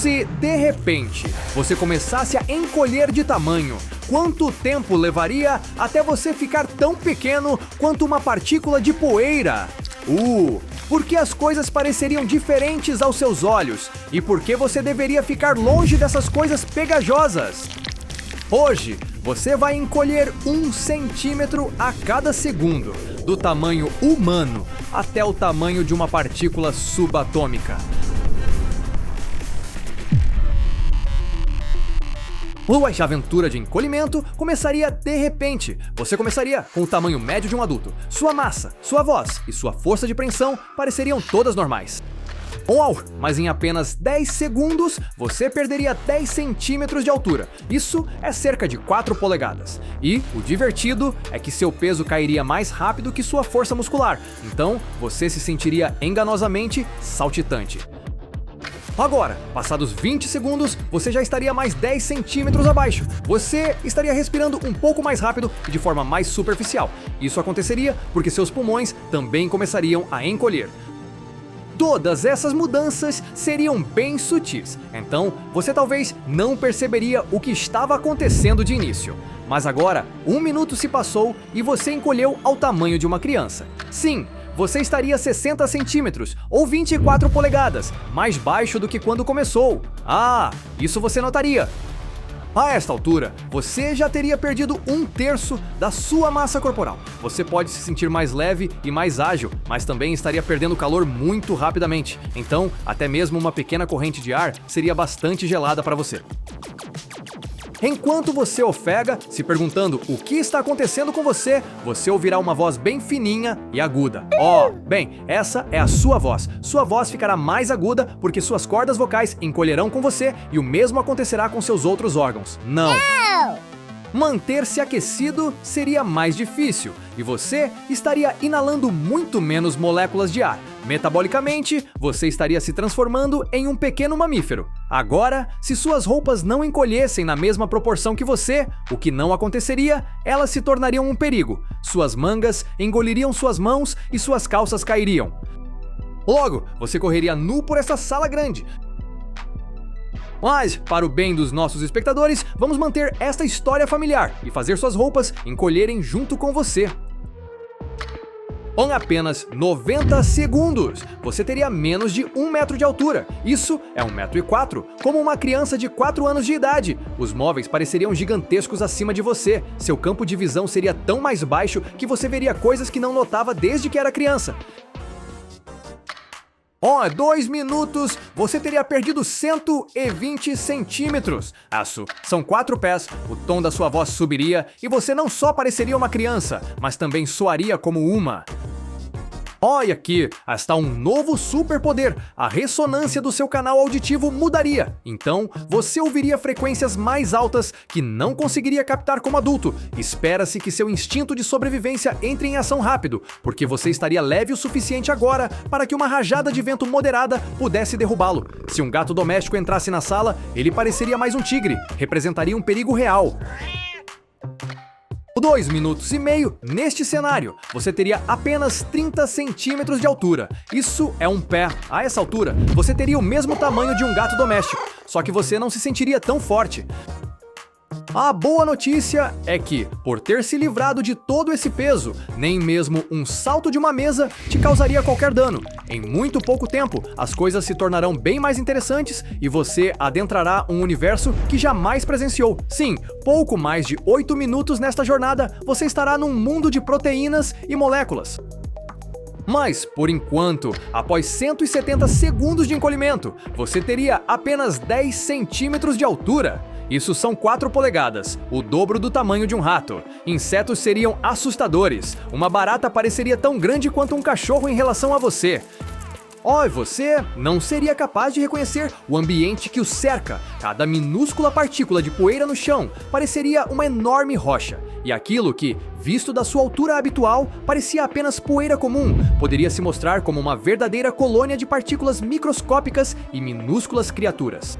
Se, de repente, você começasse a encolher de tamanho, quanto tempo levaria até você ficar tão pequeno quanto uma partícula de poeira? Por que as coisas pareceriam diferentes aos seus olhos? E por que você deveria ficar longe dessas coisas pegajosas? Hoje, você vai encolher 1 centímetro a cada segundo, do tamanho humano até o tamanho de uma partícula subatômica. Sua aventura de encolhimento começaria de repente. Você começaria com o tamanho médio de um adulto. Sua massa, sua voz e sua força de preensão pareceriam todas normais. Mas em apenas 10 segundos, você perderia 10 centímetros de altura. Isso é cerca de 4 polegadas. E o divertido é que seu peso cairia mais rápido que sua força muscular. Então, você se sentiria enganosamente saltitante. Agora, passados 20 segundos, você já estaria mais 10 centímetros abaixo. Você estaria respirando um pouco mais rápido e de forma mais superficial. Isso aconteceria porque seus pulmões também começariam a encolher. Todas essas mudanças seriam bem sutis, então você talvez não perceberia o que estava acontecendo de início. Mas agora, 1 minuto se passou e você encolheu ao tamanho de uma criança. Sim, você estaria 60 centímetros ou 24 polegadas, mais baixo do que quando começou. Isso você notaria. A esta altura, você já teria perdido 1/3 da sua massa corporal. Você pode se sentir mais leve e mais ágil, mas também estaria perdendo calor muito rapidamente. Então, até mesmo uma pequena corrente de ar seria bastante gelada para você. Enquanto você ofega, se perguntando o que está acontecendo com você, você ouvirá uma voz bem fininha e aguda. Bem, essa é a sua voz. Sua voz ficará mais aguda porque suas cordas vocais encolherão com você e o mesmo acontecerá com seus outros órgãos. Não! Manter-se aquecido seria mais difícil e você estaria inalando muito menos moléculas de ar. Metabolicamente, você estaria se transformando em um pequeno mamífero. Agora, se suas roupas não encolhessem na mesma proporção que você, o que não aconteceria, elas se tornariam um perigo. Suas mangas engoliriam suas mãos e suas calças cairiam. Logo, você correria nu por essa sala grande. Mas, para o bem dos nossos espectadores, vamos manter esta história familiar e fazer suas roupas encolherem junto com você. Em apenas 90 segundos, você teria menos de 1 metro de altura. Isso é 1,4 m, como uma criança de 4 anos de idade. Os móveis pareceriam gigantescos acima de você. Seu campo de visão seria tão mais baixo que você veria coisas que não notava desde que era criança. 2 minutos, você teria perdido 120 centímetros. São 4 pés, o tom da sua voz subiria e você não só pareceria uma criança, mas também soaria como uma. Olha aqui, está um novo superpoder. A ressonância do seu canal auditivo mudaria. Então, você ouviria frequências mais altas que não conseguiria captar como adulto. Espera-se que seu instinto de sobrevivência entre em ação rápido, porque você estaria leve o suficiente agora para que uma rajada de vento moderada pudesse derrubá-lo. Se um gato doméstico entrasse na sala, ele pareceria mais um tigre. Representaria um perigo real. 2 minutos e meio, neste cenário, você teria apenas 30 centímetros de altura. Isso é um pé. A essa altura, você teria o mesmo tamanho de um gato doméstico, só que você não se sentiria tão forte. A boa notícia é que, por ter se livrado de todo esse peso, nem mesmo um salto de uma mesa te causaria qualquer dano. Em muito pouco tempo, as coisas se tornarão bem mais interessantes e você adentrará um universo que jamais presenciou. Sim, pouco mais de 8 minutos nesta jornada, você estará num mundo de proteínas e moléculas. Mas, por enquanto, após 170 segundos de encolhimento, você teria apenas 10 centímetros de altura. Isso são 4 polegadas, o dobro do tamanho de um rato. Insetos seriam assustadores. Uma barata pareceria tão grande quanto um cachorro em relação a você. E você não seria capaz de reconhecer o ambiente que o cerca. Cada minúscula partícula de poeira no chão pareceria uma enorme rocha. E aquilo que, visto da sua altura habitual, parecia apenas poeira comum, poderia se mostrar como uma verdadeira colônia de partículas microscópicas e minúsculas criaturas.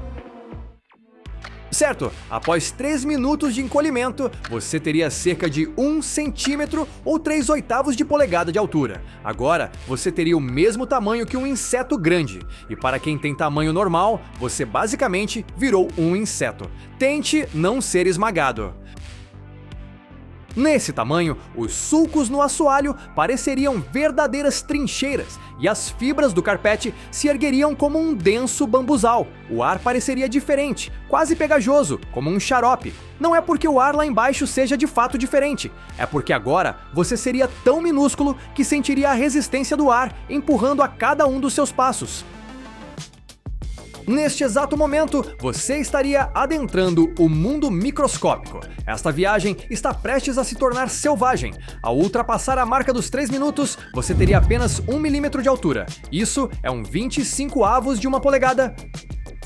Certo, após 3 minutos de encolhimento, você teria cerca de 1 centímetro ou 3/8 de polegada de altura. Agora, você teria o mesmo tamanho que um inseto grande. E para quem tem tamanho normal, você basicamente virou um inseto. Tente não ser esmagado. Nesse tamanho, os sulcos no assoalho pareceriam verdadeiras trincheiras e as fibras do carpete se ergueriam como um denso bambuzal. O ar pareceria diferente, quase pegajoso, como um xarope. Não é porque o ar lá embaixo seja de fato diferente, é porque agora você seria tão minúsculo que sentiria a resistência do ar empurrando a cada um dos seus passos. Neste exato momento, você estaria adentrando o mundo microscópico. Esta viagem está prestes a se tornar selvagem. Ao ultrapassar a marca dos 3 minutos, você teria apenas 1 milímetro de altura. Isso é um 25avos de uma polegada.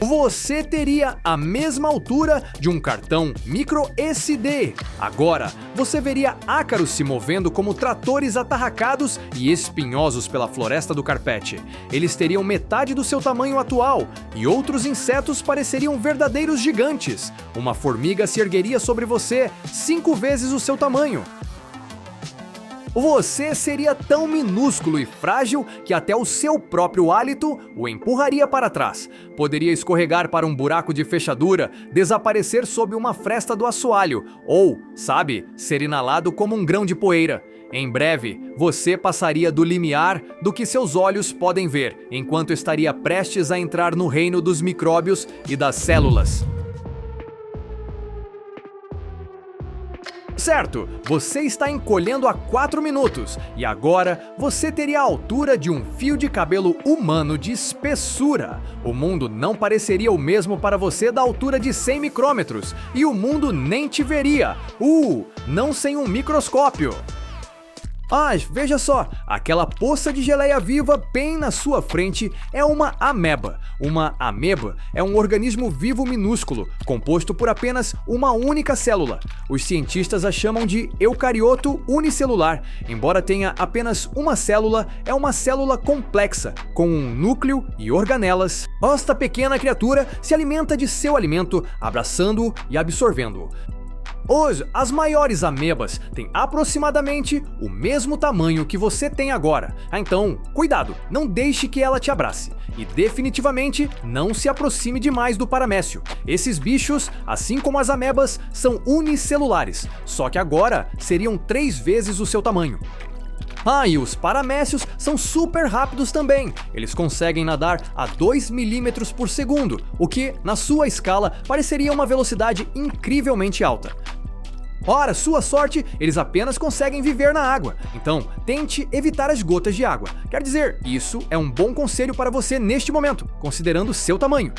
Você teria a mesma altura de um cartão micro SD. Agora, você veria ácaros se movendo como tratores atarracados e espinhosos pela floresta do carpete. Eles teriam metade do seu tamanho atual, e outros insetos pareceriam verdadeiros gigantes. Uma formiga se ergueria sobre você 5 vezes o seu tamanho. Você seria tão minúsculo e frágil que até o seu próprio hálito o empurraria para trás. Poderia escorregar para um buraco de fechadura, desaparecer sob uma fresta do assoalho ou, sabe, ser inalado como um grão de poeira. Em breve, você passaria do limiar do que seus olhos podem ver, enquanto estaria prestes a entrar no reino dos micróbios e das células. Certo, você está encolhendo há 4 minutos e agora você teria a altura de um fio de cabelo humano de espessura. O mundo não pareceria o mesmo para você da altura de 100 micrômetros e o mundo nem te veria. Não sem um microscópio. Veja só, aquela poça de geleia viva bem na sua frente é uma ameba. Uma ameba é um organismo vivo minúsculo, composto por apenas uma única célula. Os cientistas a chamam de eucarioto unicelular. Embora tenha apenas uma célula, é uma célula complexa, com um núcleo e organelas. Esta pequena criatura se alimenta de seu alimento, abraçando-o e absorvendo-o. Hoje, as maiores amebas têm aproximadamente o mesmo tamanho que você tem agora. Então, cuidado, não deixe que ela te abrace. E definitivamente, não se aproxime demais do paramécio. Esses bichos, assim como as amebas, são unicelulares, só que agora seriam 3 vezes o seu tamanho. E os paramécios são super rápidos também. Eles conseguem nadar a 2 milímetros por segundo, o que, na sua escala, pareceria uma velocidade incrivelmente alta. Ora, sua sorte, eles apenas conseguem viver na água, então tente evitar as gotas de água. Quer dizer, isso é um bom conselho para você neste momento, considerando seu tamanho.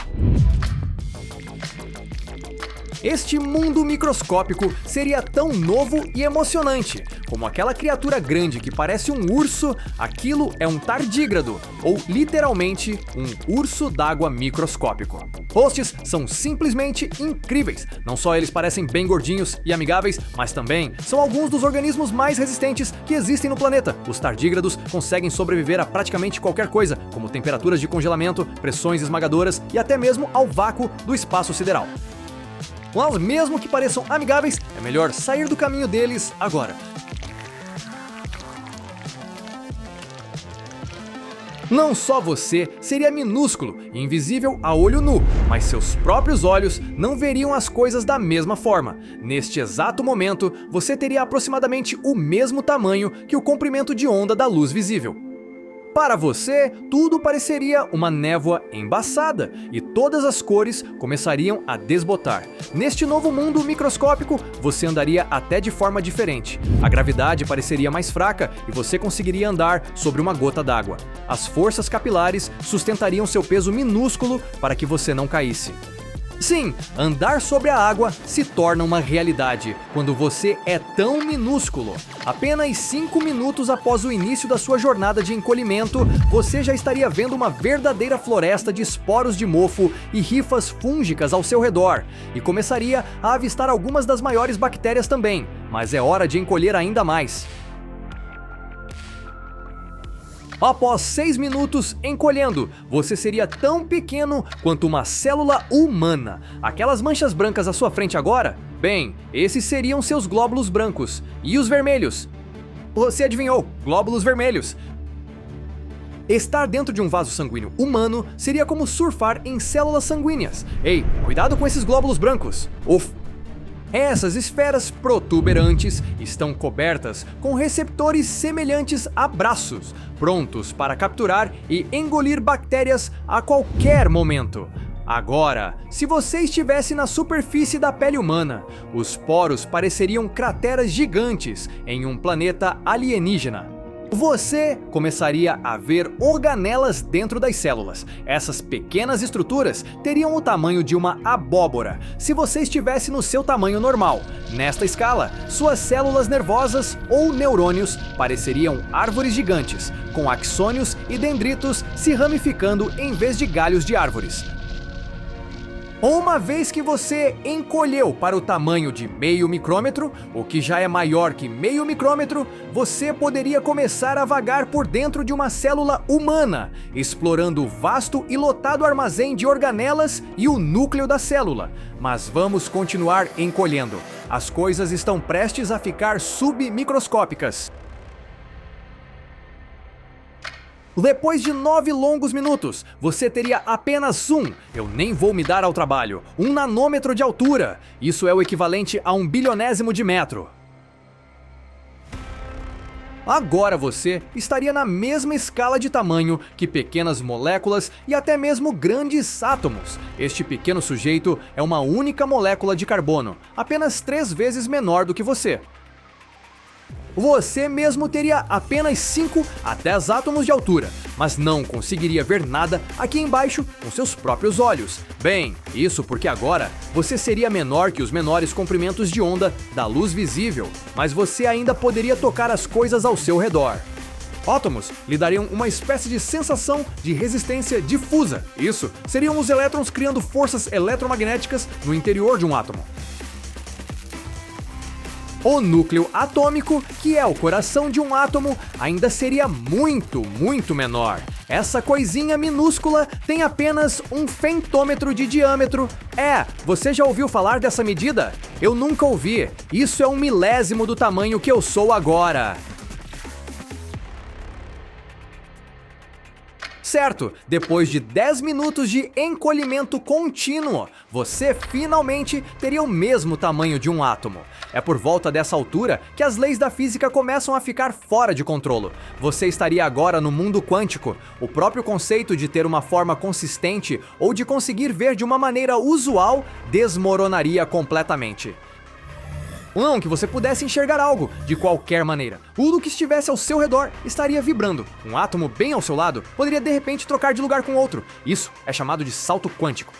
Este mundo microscópico seria tão novo e emocionante. Como aquela criatura grande que parece um urso, aquilo é um tardígrado, ou literalmente um urso d'água microscópico. Hosts são simplesmente incríveis. Não só eles parecem bem gordinhos e amigáveis, mas também são alguns dos organismos mais resistentes que existem no planeta. Os tardígrados conseguem sobreviver a praticamente qualquer coisa, como temperaturas de congelamento, pressões esmagadoras e até mesmo ao vácuo do espaço sideral. Mas mesmo que pareçam amigáveis, é melhor sair do caminho deles agora. Não só você seria minúsculo e invisível a olho nu, mas seus próprios olhos não veriam as coisas da mesma forma. Neste exato momento, você teria aproximadamente o mesmo tamanho que o comprimento de onda da luz visível. Para você, tudo pareceria uma névoa embaçada e todas as cores começariam a desbotar. Neste novo mundo microscópico, você andaria até de forma diferente. A gravidade pareceria mais fraca e você conseguiria andar sobre uma gota d'água. As forças capilares sustentariam seu peso minúsculo para que você não caísse. Sim, andar sobre a água se torna uma realidade quando você é tão minúsculo. Apenas 5 minutos após o início da sua jornada de encolhimento, você já estaria vendo uma verdadeira floresta de esporos de mofo e rifas fúngicas ao seu redor, e começaria a avistar algumas das maiores bactérias também, mas é hora de encolher ainda mais. Após 6 minutos encolhendo, você seria tão pequeno quanto uma célula humana. Aquelas manchas brancas à sua frente agora? Bem, esses seriam seus glóbulos brancos. E os vermelhos? Você adivinhou, glóbulos vermelhos. Estar dentro de um vaso sanguíneo humano seria como surfar em células sanguíneas. Ei, cuidado com esses glóbulos brancos. Uf! Essas esferas protuberantes estão cobertas com receptores semelhantes a braços, prontos para capturar e engolir bactérias a qualquer momento. Agora, se você estivesse na superfície da pele humana, os poros pareceriam crateras gigantes em um planeta alienígena. Você começaria a ver organelas dentro das células. Essas pequenas estruturas teriam o tamanho de uma abóbora, se você estivesse no seu tamanho normal. Nesta escala, suas células nervosas ou neurônios pareceriam árvores gigantes, com axônios e dendritos se ramificando em vez de galhos de árvores. Uma vez que você encolheu para o tamanho de meio micrômetro, o que já é maior que meio micrômetro, você poderia começar a vagar por dentro de uma célula humana, explorando o vasto e lotado armazém de organelas e o núcleo da célula. Mas vamos continuar encolhendo. As coisas estão prestes a ficar submicroscópicas. Depois de 9 longos minutos, você teria apenas eu nem vou me dar ao trabalho, 1 nanômetro de altura. Isso é o equivalente a 1 bilionésimo de metro. Agora você estaria na mesma escala de tamanho que pequenas moléculas e até mesmo grandes átomos. Este pequeno sujeito é uma única molécula de carbono, apenas 3 vezes menor do que você. Você mesmo teria apenas 5 a 10 átomos de altura, mas não conseguiria ver nada aqui embaixo com seus próprios olhos. Bem, isso porque agora você seria menor que os menores comprimentos de onda da luz visível, mas você ainda poderia tocar as coisas ao seu redor. Átomos lhe dariam uma espécie de sensação de resistência difusa. Isso seriam os elétrons criando forças eletromagnéticas no interior de um átomo. O núcleo atômico, que é o coração de um átomo, ainda seria muito menor. Essa coisinha minúscula tem apenas 1 femtômetro de diâmetro. Você já ouviu falar dessa medida? Eu nunca ouvi. Isso é 1 milésimo do tamanho que eu sou agora. Certo, depois de 10 minutos de encolhimento contínuo, você finalmente teria o mesmo tamanho de um átomo. É por volta dessa altura que as leis da física começam a ficar fora de controle. Você estaria agora no mundo quântico. O próprio conceito de ter uma forma consistente ou de conseguir ver de uma maneira usual desmoronaria completamente. Não que você pudesse enxergar algo de qualquer maneira. Tudo que estivesse ao seu redor estaria vibrando. Um átomo bem ao seu lado poderia de repente trocar de lugar com outro. Isso é chamado de salto quântico.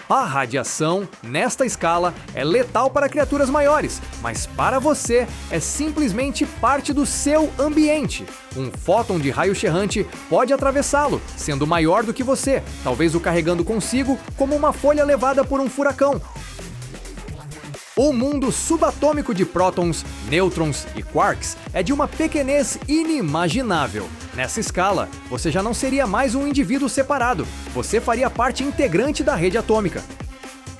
A radiação, nesta escala, é letal para criaturas maiores, mas para você é simplesmente parte do seu ambiente. Um fóton de raio errante pode atravessá-lo, sendo maior do que você, talvez o carregando consigo como uma folha levada por um furacão. O mundo subatômico de prótons, nêutrons e quarks é de uma pequenez inimaginável. Nessa escala, você já não seria mais um indivíduo separado, você faria parte integrante da rede atômica.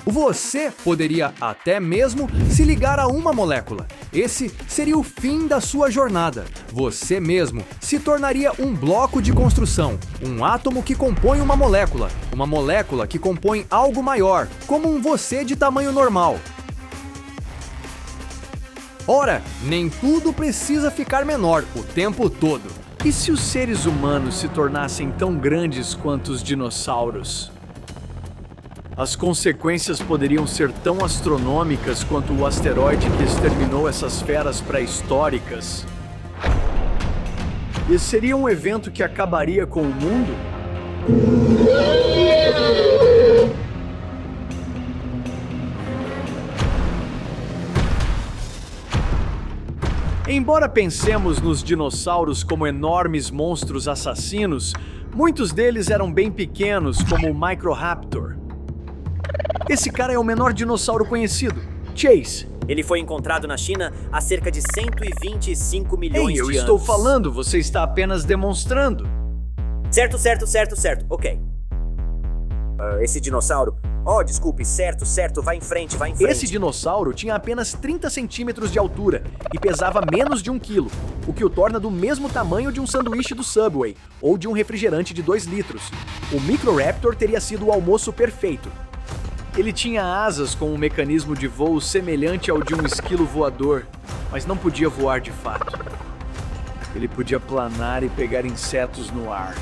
Você poderia até mesmo se ligar a uma molécula. Esse seria o fim da sua jornada. Você mesmo se tornaria um bloco de construção, um átomo que compõe uma molécula que compõe algo maior, como um você de tamanho normal. Ora, nem tudo precisa ficar menor o tempo todo. E se os seres humanos se tornassem tão grandes quanto os dinossauros? As consequências poderiam ser tão astronômicas quanto o asteroide que exterminou essas feras pré-históricas. Esse seria um evento que acabaria com o mundo? Embora pensemos nos dinossauros como enormes monstros assassinos, muitos deles eram bem pequenos, como o Microraptor. Esse cara é o menor dinossauro conhecido, Chase. Ele foi encontrado na China há cerca de 125 milhões de Ei, anos. eu estou falando, você está apenas demonstrando. Certo. Ok. Esse dinossauro... Oh, desculpe, certo, vai em frente. Esse dinossauro tinha apenas 30 centímetros de altura e pesava menos de 1 quilo, o que o torna do mesmo tamanho de um sanduíche do Subway ou de um refrigerante de 2 litros. O Microraptor teria sido o almoço perfeito. Ele tinha asas com um mecanismo de voo semelhante ao de um esquilo voador, mas não podia voar de fato. Ele podia planar e pegar insetos no ar.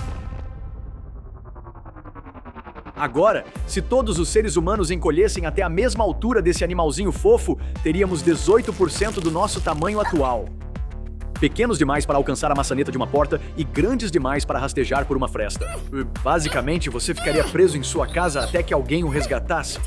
Agora, se todos os seres humanos encolhessem até a mesma altura desse animalzinho fofo, teríamos 18% do nosso tamanho atual. Pequenos demais para alcançar a maçaneta de uma porta e grandes demais para rastejar por uma fresta. Basicamente, você ficaria preso em sua casa até que alguém o resgatasse.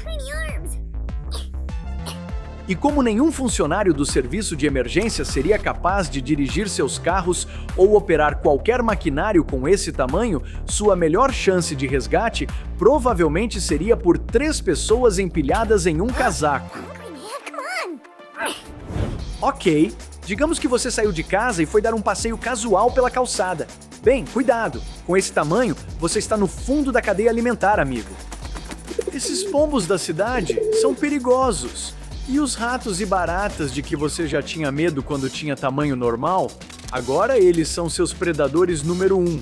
E como nenhum funcionário do serviço de emergência seria capaz de dirigir seus carros ou operar qualquer maquinário com esse tamanho, sua melhor chance de resgate provavelmente seria por 3 pessoas empilhadas em um casaco. Ok, digamos que você saiu de casa e foi dar um passeio casual pela calçada. Bem, cuidado, com esse tamanho, você está no fundo da cadeia alimentar, amigo. Esses pombos da cidade são perigosos. E os ratos e baratas de que você já tinha medo quando tinha tamanho normal, agora eles são seus predadores número 1.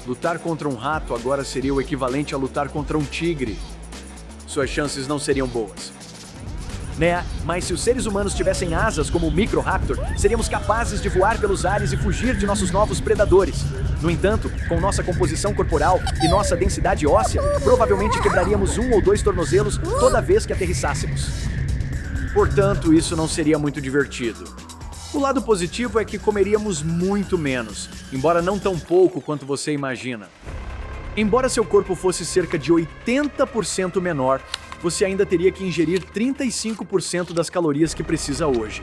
Lutar contra um rato agora seria o equivalente a lutar contra um tigre. Suas chances não seriam boas. Né? Mas se os seres humanos tivessem asas como o Microraptor, seríamos capazes de voar pelos ares e fugir de nossos novos predadores. No entanto, com nossa composição corporal e nossa densidade óssea, provavelmente quebraríamos 1 ou 2 tornozelos toda vez que aterrissássemos. Portanto, isso não seria muito divertido. O lado positivo é que comeríamos muito menos, embora não tão pouco quanto você imagina. Embora seu corpo fosse cerca de 80% menor, você ainda teria que ingerir 35% das calorias que precisa hoje.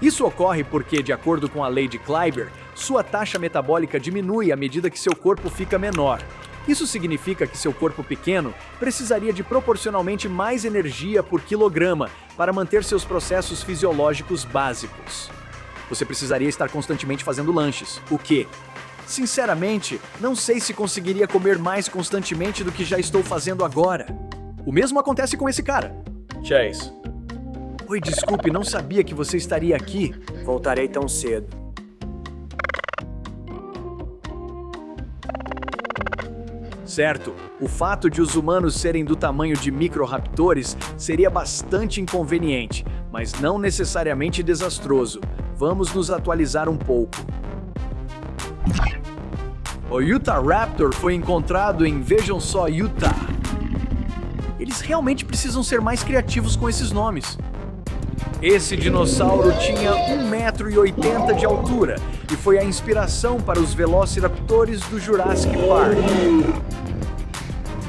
Isso ocorre porque, de acordo com a lei de Kleiber, sua taxa metabólica diminui à medida que seu corpo fica menor. Isso significa que seu corpo pequeno precisaria de proporcionalmente mais energia por quilograma para manter seus processos fisiológicos básicos. Você precisaria estar constantemente fazendo lanches, o que, sinceramente, não sei se conseguiria comer mais constantemente do que já estou fazendo agora. O mesmo acontece com esse cara. Chase. Oi, desculpe, não sabia que você estaria aqui. Voltarei tão cedo. Certo, o fato de os humanos serem do tamanho de microraptores seria bastante inconveniente, mas não necessariamente desastroso. Vamos nos atualizar um pouco. O Utahraptor foi encontrado em, vejam só, Utah. Eles realmente precisam ser mais criativos com esses nomes. Esse dinossauro tinha 1,80 m de altura e foi a inspiração para os Velociraptores do Jurassic Park.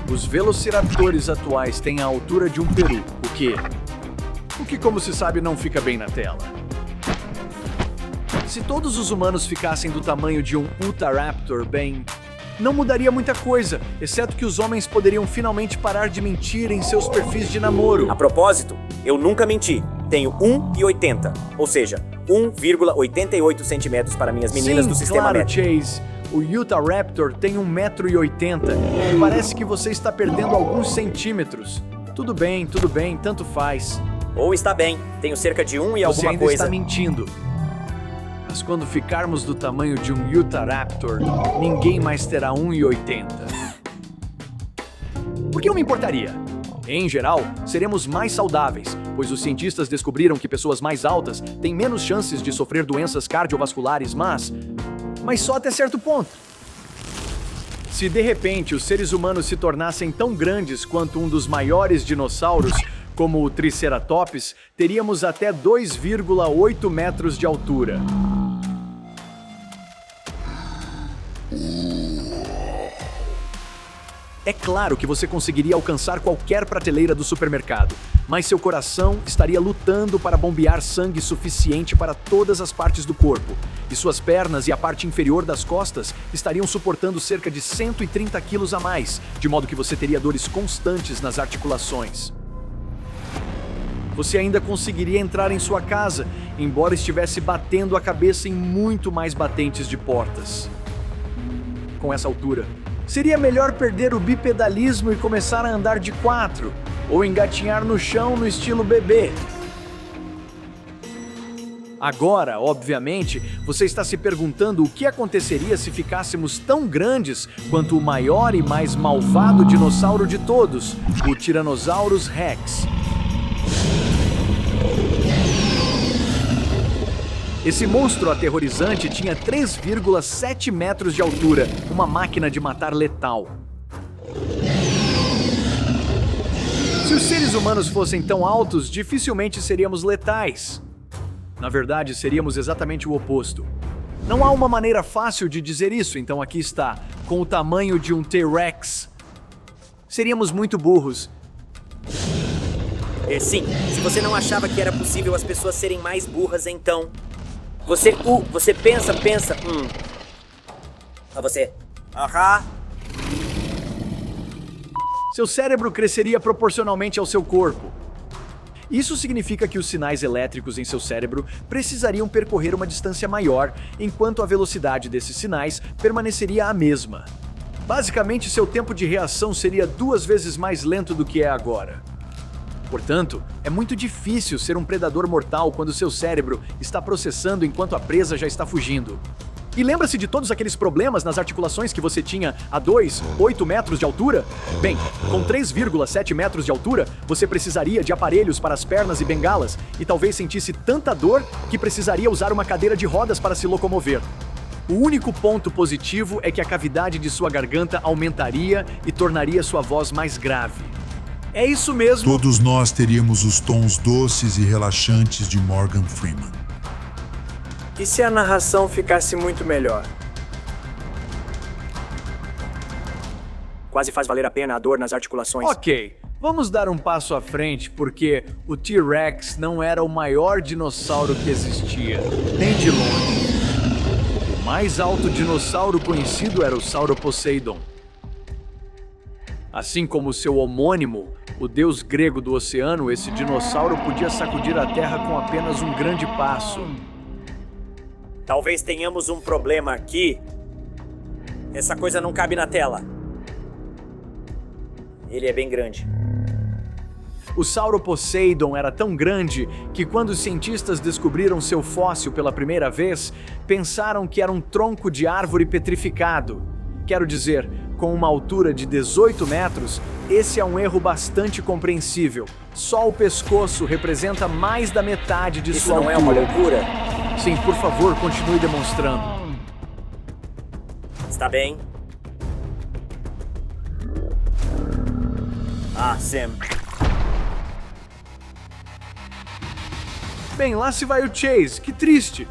Os Velociraptores atuais têm a altura de um peru, o que, como se sabe, não fica bem na tela. Se todos os humanos ficassem do tamanho de um Utahraptor, bem, não mudaria muita coisa, exceto que os homens poderiam finalmente parar de mentir em seus perfis de namoro. A propósito, eu nunca menti. Tenho 1,80, ou seja, 1,88 centímetros para minhas meninas Sim, do sistema claro, métrico. Chase. O Utahraptor tem 1,80 m e parece que você está perdendo alguns centímetros. Tudo bem, tanto faz. Ou está bem, tenho cerca de 1 e Você alguma ainda coisa. está mentindo. Mas quando ficarmos do tamanho de um Utahraptor, ninguém mais terá 1,80. Por que eu me importaria? Em geral, seremos mais saudáveis, pois os cientistas descobriram que pessoas mais altas têm menos chances de sofrer doenças cardiovasculares, mas só até certo ponto. Se de repente os seres humanos se tornassem tão grandes quanto um dos maiores dinossauros, como o Triceratops, teríamos até 2,8 metros de altura. É claro que você conseguiria alcançar qualquer prateleira do supermercado, mas seu coração estaria lutando para bombear sangue suficiente para todas as partes do corpo, e suas pernas e a parte inferior das costas estariam suportando cerca de 130 quilos a mais, de modo que você teria dores constantes nas articulações. você ainda conseguiria entrar em sua casa, embora estivesse batendo a cabeça em muito mais batentes de portas. Com essa altura, seria melhor perder o bipedalismo e começar a andar de 4, ou engatinhar no chão no estilo bebê. Agora, obviamente, você está se perguntando o que aconteceria se ficássemos tão grandes quanto o maior e mais malvado dinossauro de todos, o Tyrannosaurus Rex. Esse monstro aterrorizante tinha 3,7 metros de altura, uma máquina de matar letal. Se os seres humanos fossem tão altos, dificilmente seríamos letais. Na verdade, seríamos exatamente o oposto. Não há uma maneira fácil de dizer isso, então aqui está, com o tamanho de um T-Rex. Seríamos muito burros. Sim, se você não achava que era possível as pessoas serem mais burras, então... Você pensa... Você... Aham. Seu cérebro cresceria proporcionalmente ao seu corpo. Isso significa que os sinais elétricos em seu cérebro precisariam percorrer uma distância maior, enquanto a velocidade desses sinais permaneceria a mesma. Basicamente, seu tempo de reação seria 2 vezes mais lento do que é agora. Portanto, é muito difícil ser um predador mortal quando seu cérebro está processando enquanto a presa já está fugindo. E lembra-se de todos aqueles problemas nas articulações que você tinha a 8 metros de altura? Bem, com 3,7 metros de altura, você precisaria de aparelhos para as pernas e bengalas, e talvez sentisse tanta dor que precisaria usar uma cadeira de rodas para se locomover. O único ponto positivo é que a cavidade de sua garganta aumentaria e tornaria sua voz mais grave. É isso mesmo. Todos nós teríamos os tons doces e relaxantes de Morgan Freeman. E se a narração ficasse muito melhor? Quase faz valer a pena a dor nas articulações. Ok, vamos dar um passo à frente, porque o T-Rex não era o maior dinossauro que existia, nem de longe. O mais alto dinossauro conhecido era o Sauroposeidon. Assim como seu homônimo, o deus grego do oceano, esse dinossauro podia sacudir a Terra com apenas um grande passo. Talvez tenhamos um problema aqui. Essa coisa não cabe na tela. Ele é bem grande. O Sauroposeidon era tão grande que quando os cientistas descobriram seu fóssil pela primeira vez, pensaram que era um tronco de árvore petrificado. Quero dizer, com uma altura de 18 metros, esse é um erro bastante compreensível. Só o pescoço representa mais da metade de sua altura. Isso não é uma loucura? Sim, por favor, continue demonstrando. Está bem? Sam. Bem, lá se vai o Chase. Que triste.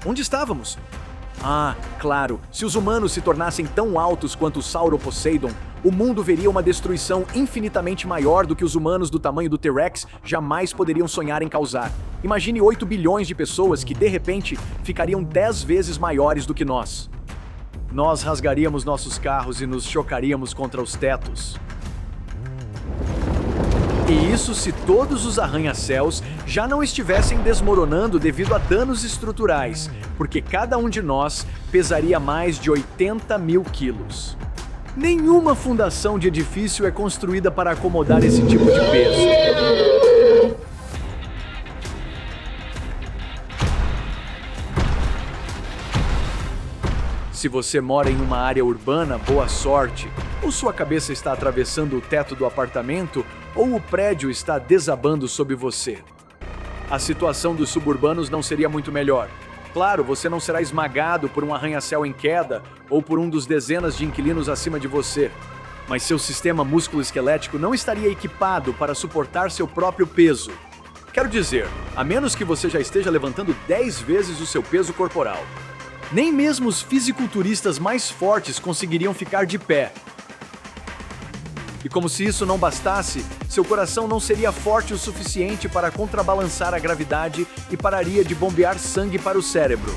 Onde estávamos? Ah, claro. Se os humanos se tornassem tão altos quanto o Sauroposeidon, o mundo veria uma destruição infinitamente maior do que os humanos do tamanho do T-Rex jamais poderiam sonhar em causar. Imagine 8 bilhões de pessoas que, de repente, ficariam 10 vezes maiores do que nós. Nós rasgaríamos nossos carros e nos chocaríamos contra os tetos. E isso se todos os arranha-céus já não estivessem desmoronando devido a danos estruturais, porque cada um de nós pesaria mais de 80 mil quilos. Nenhuma fundação de edifício é construída para acomodar esse tipo de peso. Se você mora em uma área urbana, boa sorte. Ou sua cabeça está atravessando o teto do apartamento, ou o prédio está desabando sobre você. A situação dos suburbanos não seria muito melhor. Claro, você não será esmagado por um arranha-céu em queda ou por um dos dezenas de inquilinos acima de você. Mas seu sistema músculo-esquelético não estaria equipado para suportar seu próprio peso. Quero dizer, a menos que você já esteja levantando 10 vezes o seu peso corporal. Nem mesmo os fisiculturistas mais fortes conseguiriam ficar de pé. E como se isso não bastasse, seu coração não seria forte o suficiente para contrabalançar a gravidade e pararia de bombear sangue para o cérebro.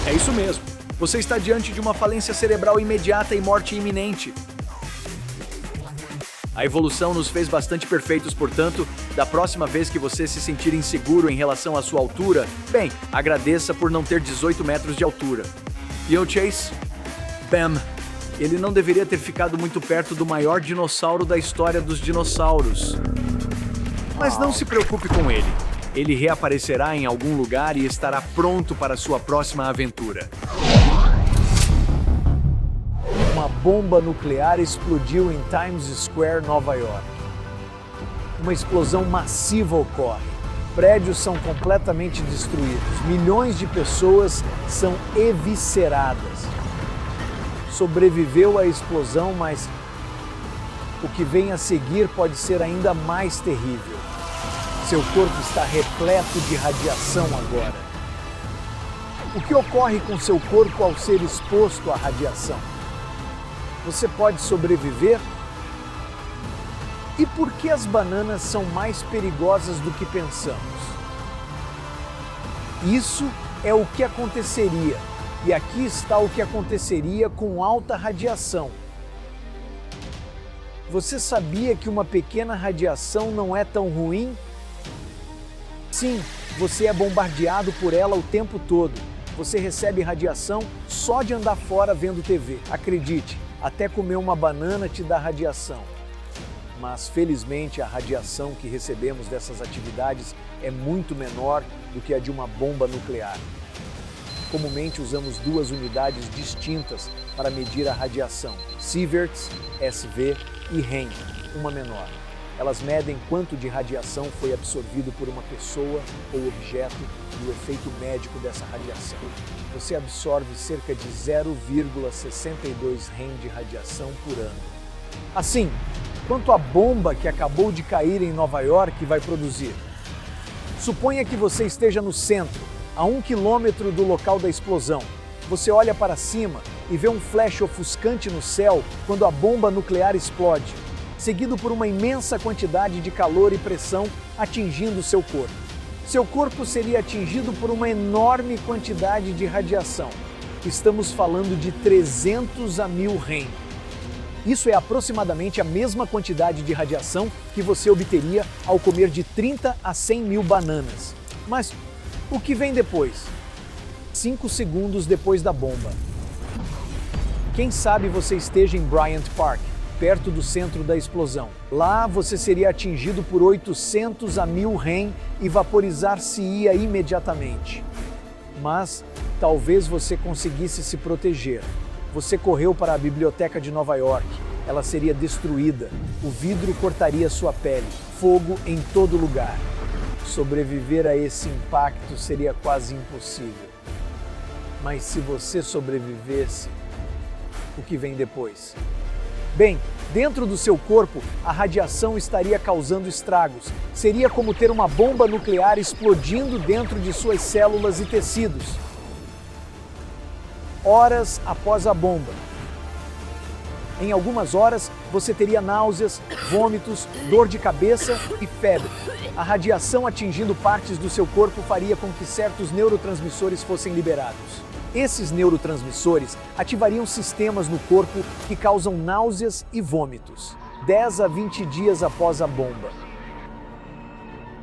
É isso mesmo. Você está diante de uma falência cerebral imediata e morte iminente. A evolução nos fez bastante perfeitos, portanto, da próxima vez que você se sentir inseguro em relação à sua altura, bem, agradeça por não ter 18 metros de altura. E o Chase? Bam! Ele não deveria ter ficado muito perto do maior dinossauro da história dos dinossauros. Mas não se preocupe com ele. Ele reaparecerá em algum lugar e estará pronto para sua próxima aventura. Uma bomba nuclear explodiu em Times Square, Nova York. Uma explosão massiva ocorre. Prédios são completamente destruídos. Milhões de pessoas são evisceradas. Sobreviveu à explosão, mas o que vem a seguir pode ser ainda mais terrível. Seu corpo está repleto de radiação agora. O que ocorre com seu corpo ao ser exposto à radiação? Você pode sobreviver? E por que as bananas são mais perigosas do que pensamos? Isso é o que aconteceria, e aqui está o que aconteceria com alta radiação. Você sabia que uma pequena radiação não é tão ruim? Sim, você é bombardeado por ela o tempo todo. Você recebe radiação só de andar fora vendo TV. Acredite, até comer uma banana te dá radiação. Mas, felizmente, a radiação que recebemos dessas atividades é muito menor do que a de uma bomba nuclear. Comumente usamos duas unidades distintas para medir a radiação: sieverts, SV, e Rhem, uma menor. Elas medem quanto de radiação foi absorvido por uma pessoa ou objeto e o efeito médico dessa radiação. Você absorve cerca de 0,62 Rhem de radiação por ano. Assim, quanto a bomba que acabou de cair em Nova York vai produzir? Suponha que você esteja no centro, a 1 quilômetro do local da explosão. Você olha para cima e vê um flash ofuscante no céu quando a bomba nuclear explode, seguido por uma imensa quantidade de calor e pressão atingindo seu corpo. Seu corpo seria atingido por uma enorme quantidade de radiação. Estamos falando de 300 a 1000 Rhem. Isso é aproximadamente a mesma quantidade de radiação que você obteria ao comer de 30 a 100 mil bananas. Mas o que vem depois? 5 segundos depois da bomba. Quem sabe você esteja em Bryant Park, perto do centro da explosão. Lá você seria atingido por 800 a 1000 Rhem e vaporizar-se-ia imediatamente. Mas talvez você conseguisse se proteger. Você correu para a biblioteca de Nova York. Ela seria destruída. O vidro cortaria sua pele. Fogo em todo lugar. Sobreviver a esse impacto seria quase impossível. Mas se você sobrevivesse, o que vem depois? Bem, dentro do seu corpo, a radiação estaria causando estragos. Seria como ter uma bomba nuclear explodindo dentro de suas células e tecidos. Horas após a bomba. Em algumas horas, você teria náuseas, vômitos, dor de cabeça e febre. A radiação atingindo partes do seu corpo faria com que certos neurotransmissores fossem liberados. Esses neurotransmissores ativariam sistemas no corpo que causam náuseas e vômitos, 10 a 20 dias após a bomba.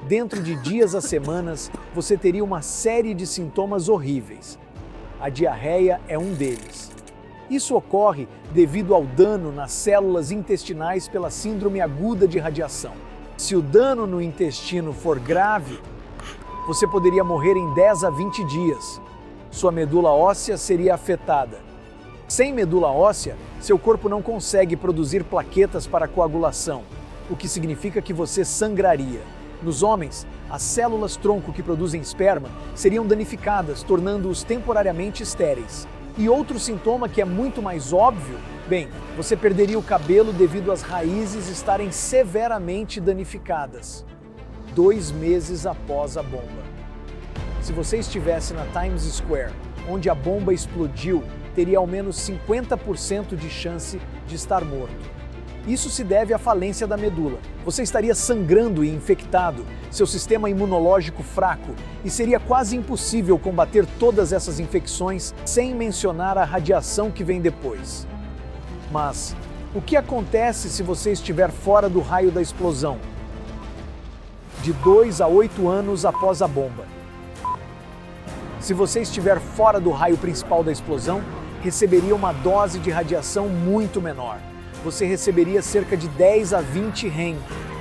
Dentro de dias a semanas, você teria uma série de sintomas horríveis. A diarreia é um deles. Isso ocorre devido ao dano nas células intestinais pela síndrome aguda de radiação. Se o dano no intestino for grave, você poderia morrer em 10 a 20 dias. Sua medula óssea seria afetada. Sem medula óssea, seu corpo não consegue produzir plaquetas para coagulação, o que significa que você sangraria. Nos homens, as células tronco que produzem esperma seriam danificadas, tornando-os temporariamente estéreis. E outro sintoma que é muito mais óbvio, bem, você perderia o cabelo devido às raízes estarem severamente danificadas. 2 meses após a bomba. Se você estivesse na Times Square, onde a bomba explodiu, teria ao menos 50% de chance de estar morto. Isso se deve à falência da medula. Você estaria sangrando e infectado, seu sistema imunológico fraco, e seria quase impossível combater todas essas infecções sem mencionar a radiação que vem depois. Mas O que acontece se você estiver fora do raio da explosão? De 2 a 8 anos após a bomba. Se você estiver fora do raio principal da explosão, receberia uma dose de radiação muito menor. Você receberia cerca de 10 a 20 Rem,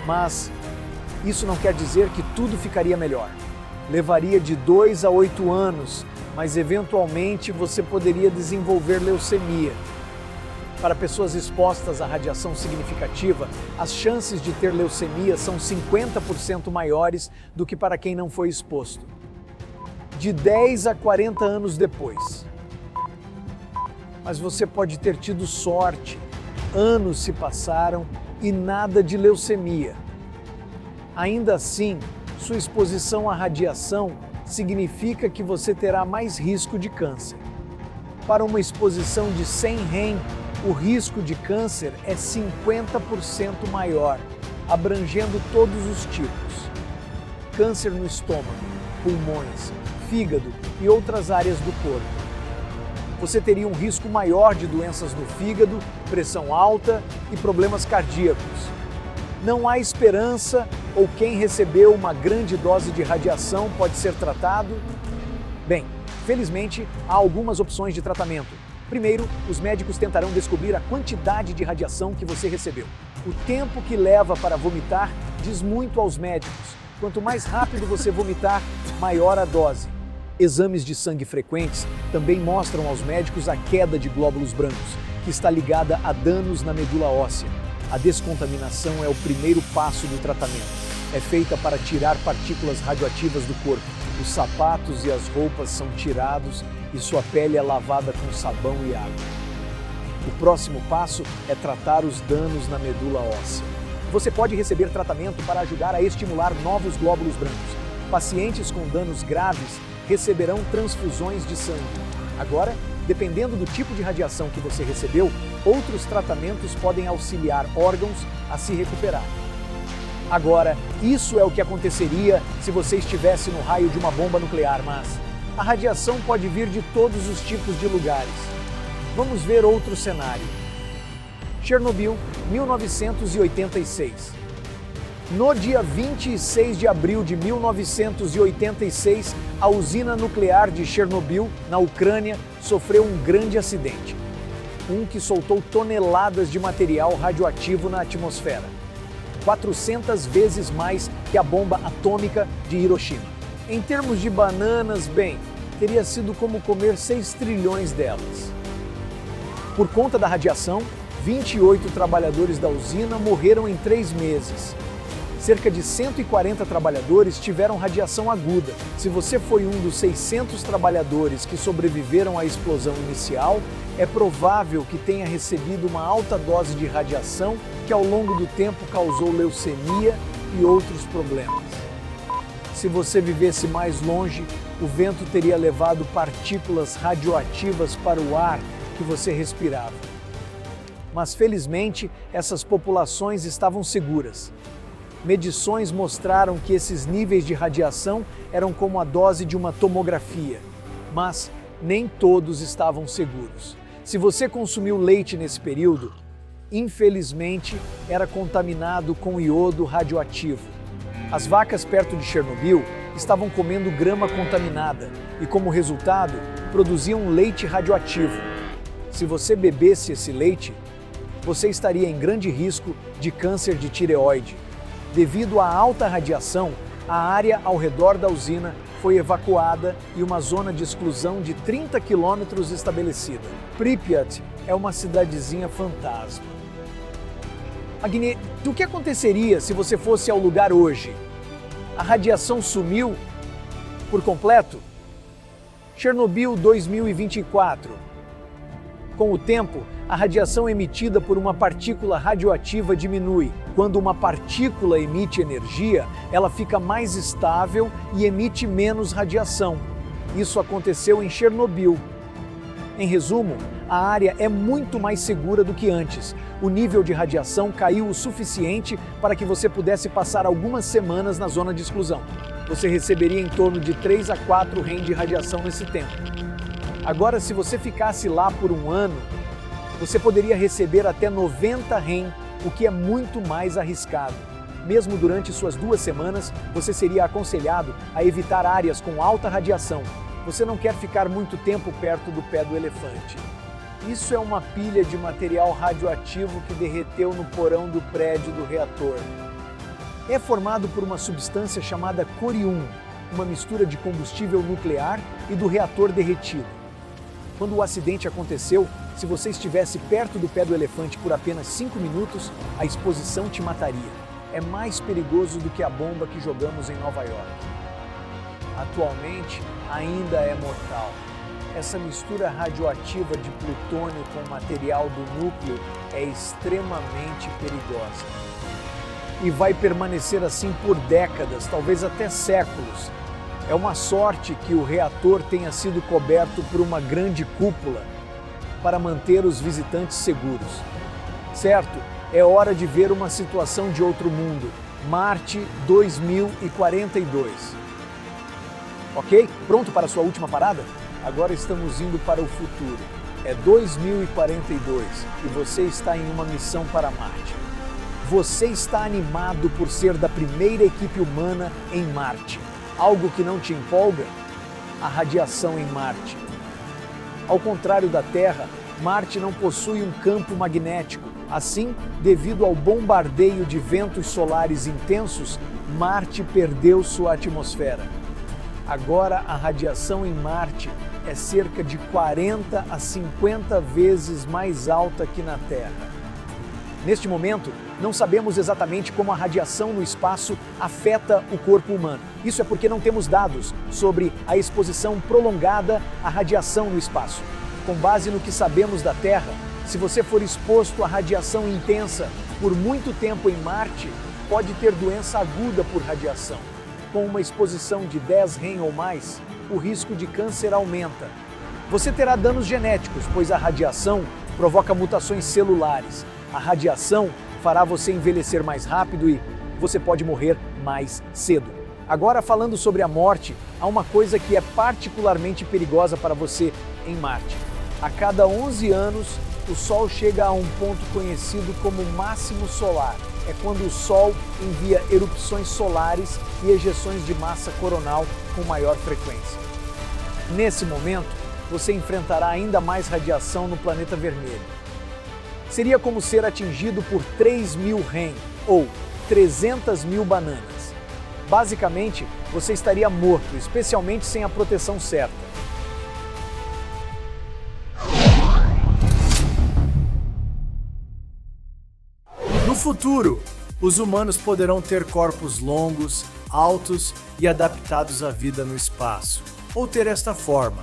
mas isso não quer dizer que tudo ficaria melhor. Levaria de 2 a 8 anos, mas eventualmente você poderia desenvolver leucemia. Para pessoas expostas à radiação significativa, as chances de ter leucemia são 50% maiores do que para quem não foi exposto. De 10 a 40 anos depois. Mas você pode ter tido sorte. Anos se passaram e nada de leucemia. Ainda assim, sua exposição à radiação significa que você terá mais risco de câncer. Para uma exposição de 100 Rem, o risco de câncer é 50% maior, abrangendo todos os tipos. Câncer no estômago, pulmões, fígado e outras áreas do corpo. Você teria um risco maior de doenças no fígado, pressão alta e problemas cardíacos. Não há esperança ou quem recebeu uma grande dose de radiação pode ser tratado? Bem, felizmente há algumas opções de tratamento. Primeiro, os médicos tentarão descobrir a quantidade de radiação que você recebeu. O tempo que leva para vomitar diz muito aos médicos. Quanto mais rápido você vomitar, maior a dose. Exames de sangue frequentes também mostram aos médicos a queda de glóbulos brancos, que está ligada a danos na medula óssea. A descontaminação é o primeiro passo do tratamento. É feita para tirar partículas radioativas do corpo. Os sapatos e as roupas são tirados e sua pele é lavada com sabão e água. O próximo passo é tratar os danos na medula óssea. Você pode receber tratamento para ajudar a estimular novos glóbulos brancos. Pacientes com danos graves receberão transfusões de sangue. Agora, dependendo do tipo de radiação que você recebeu, outros tratamentos podem auxiliar órgãos a se recuperar. Agora, isso é o que aconteceria se você estivesse no raio de uma bomba nuclear, mas a radiação pode vir de todos os tipos de lugares. Vamos ver outro cenário. Chernobyl, 1986. No dia 26 de abril de 1986, a usina nuclear de Chernobyl, na Ucrânia, sofreu um grande acidente. Um que soltou toneladas de material radioativo na atmosfera. 400 vezes mais que a bomba atômica de Hiroshima. Em termos de bananas, bem, teria sido como comer 6 trilhões delas. Por conta da radiação, 28 trabalhadores da usina morreram em 3 meses. Cerca de 140 trabalhadores tiveram radiação aguda. Se você foi um dos 600 trabalhadores que sobreviveram à explosão inicial, é provável que tenha recebido uma alta dose de radiação que ao longo do tempo causou leucemia e outros problemas. Se você vivesse mais longe, o vento teria levado partículas radioativas para o ar que você respirava. Mas felizmente, essas populações estavam seguras. Medições mostraram que esses níveis de radiação eram como a dose de uma tomografia, mas nem todos estavam seguros. Se você consumiu leite nesse período, infelizmente era contaminado com iodo radioativo. As vacas perto de Chernobyl estavam comendo grama contaminada e, como resultado, produziam leite radioativo. Se você bebesse esse leite, você estaria em grande risco de câncer de tireoide. Devido à alta radiação, a área ao redor da usina foi evacuada e uma zona de exclusão de 30 quilômetros estabelecida. Pripyat é uma cidadezinha fantasma. Agni, o que aconteceria se você fosse ao lugar hoje? A radiação sumiu por completo? Chernobyl 2024. Com o tempo, a radiação emitida por uma partícula radioativa diminui. Quando uma partícula emite energia, ela fica mais estável e emite menos radiação. Isso aconteceu em Chernobyl. Em resumo, a área é muito mais segura do que antes. O nível de radiação caiu o suficiente para que você pudesse passar algumas semanas na zona de exclusão. Você receberia em torno de 3 a 4 Rem de radiação nesse tempo. Agora, se você ficasse lá por um ano, Você poderia receber até 90 REM, o que é muito mais arriscado. Mesmo durante suas 2 semanas, você seria aconselhado a evitar áreas com alta radiação. Você não quer ficar muito tempo perto do pé do elefante. Isso é uma pilha de material radioativo que derreteu no porão do prédio do reator. É formado por uma substância chamada corium, uma mistura de combustível nuclear e do reator derretido. Quando o acidente aconteceu, se você estivesse perto do pé do elefante por apenas 5 minutos, a exposição te mataria. É mais perigoso do que a bomba que jogamos em Nova York. Atualmente, ainda é mortal. Essa mistura radioativa de plutônio com material do núcleo é extremamente perigosa. E vai permanecer assim por décadas, talvez até séculos. É uma sorte que o reator tenha sido coberto por uma grande cúpula para manter os visitantes seguros. Certo, é hora de ver uma situação de outro mundo. Marte 2042. Ok? Pronto para a sua última parada? Agora estamos indo para o futuro. É 2042 e você está em uma missão para Marte. Você está animado por ser da primeira equipe humana em Marte. Algo que não te empolga? A radiação em Marte. Ao contrário da Terra, Marte não possui um campo magnético. Assim, devido ao bombardeio de ventos solares intensos, Marte perdeu sua atmosfera. Agora, a radiação em Marte é cerca de 40 a 50 vezes mais alta que na Terra. Neste momento, não sabemos exatamente como a radiação no espaço afeta o corpo humano. Isso é porque não temos dados sobre a exposição prolongada à radiação no espaço. Com base no que sabemos da Terra, se você for exposto à radiação intensa por muito tempo em Marte, pode ter doença aguda por radiação. Com uma exposição de 10 REM ou mais, o risco de câncer aumenta. Você terá danos genéticos, pois a radiação provoca mutações celulares. A radiação fará você envelhecer mais rápido e você pode morrer mais cedo. Agora, falando sobre a morte, há uma coisa que é particularmente perigosa para você em Marte. A cada 11 anos, o Sol chega a um ponto conhecido como máximo solar. É quando o Sol envia erupções solares e ejeções de massa coronal com maior frequência. Nesse momento, você enfrentará ainda mais radiação no planeta vermelho. Seria como ser atingido por 3.000 REM, ou 300.000 bananas. Basicamente, você estaria morto, especialmente sem a proteção certa. No futuro, os humanos poderão ter corpos longos, altos e adaptados à vida no espaço, ou ter esta forma.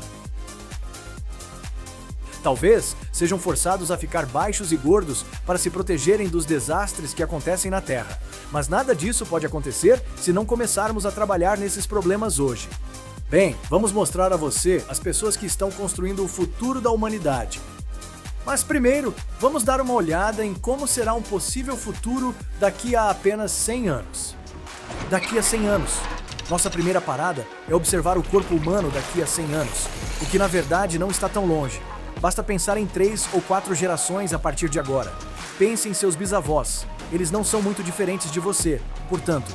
Talvez sejam forçados a ficar baixos e gordos para se protegerem dos desastres que acontecem na Terra. Mas nada disso pode acontecer se não começarmos a trabalhar nesses problemas hoje. Bem, vamos mostrar a você as pessoas que estão construindo o futuro da humanidade. Mas primeiro, vamos dar uma olhada em como será um possível futuro daqui a apenas 100 anos. Daqui a 100 anos. Nossa primeira parada é observar o corpo humano daqui a 100 anos, o que na verdade não está tão longe. Basta pensar em 3 ou 4 gerações a partir de agora. Pense em seus bisavós. Eles não são muito diferentes de você, portanto,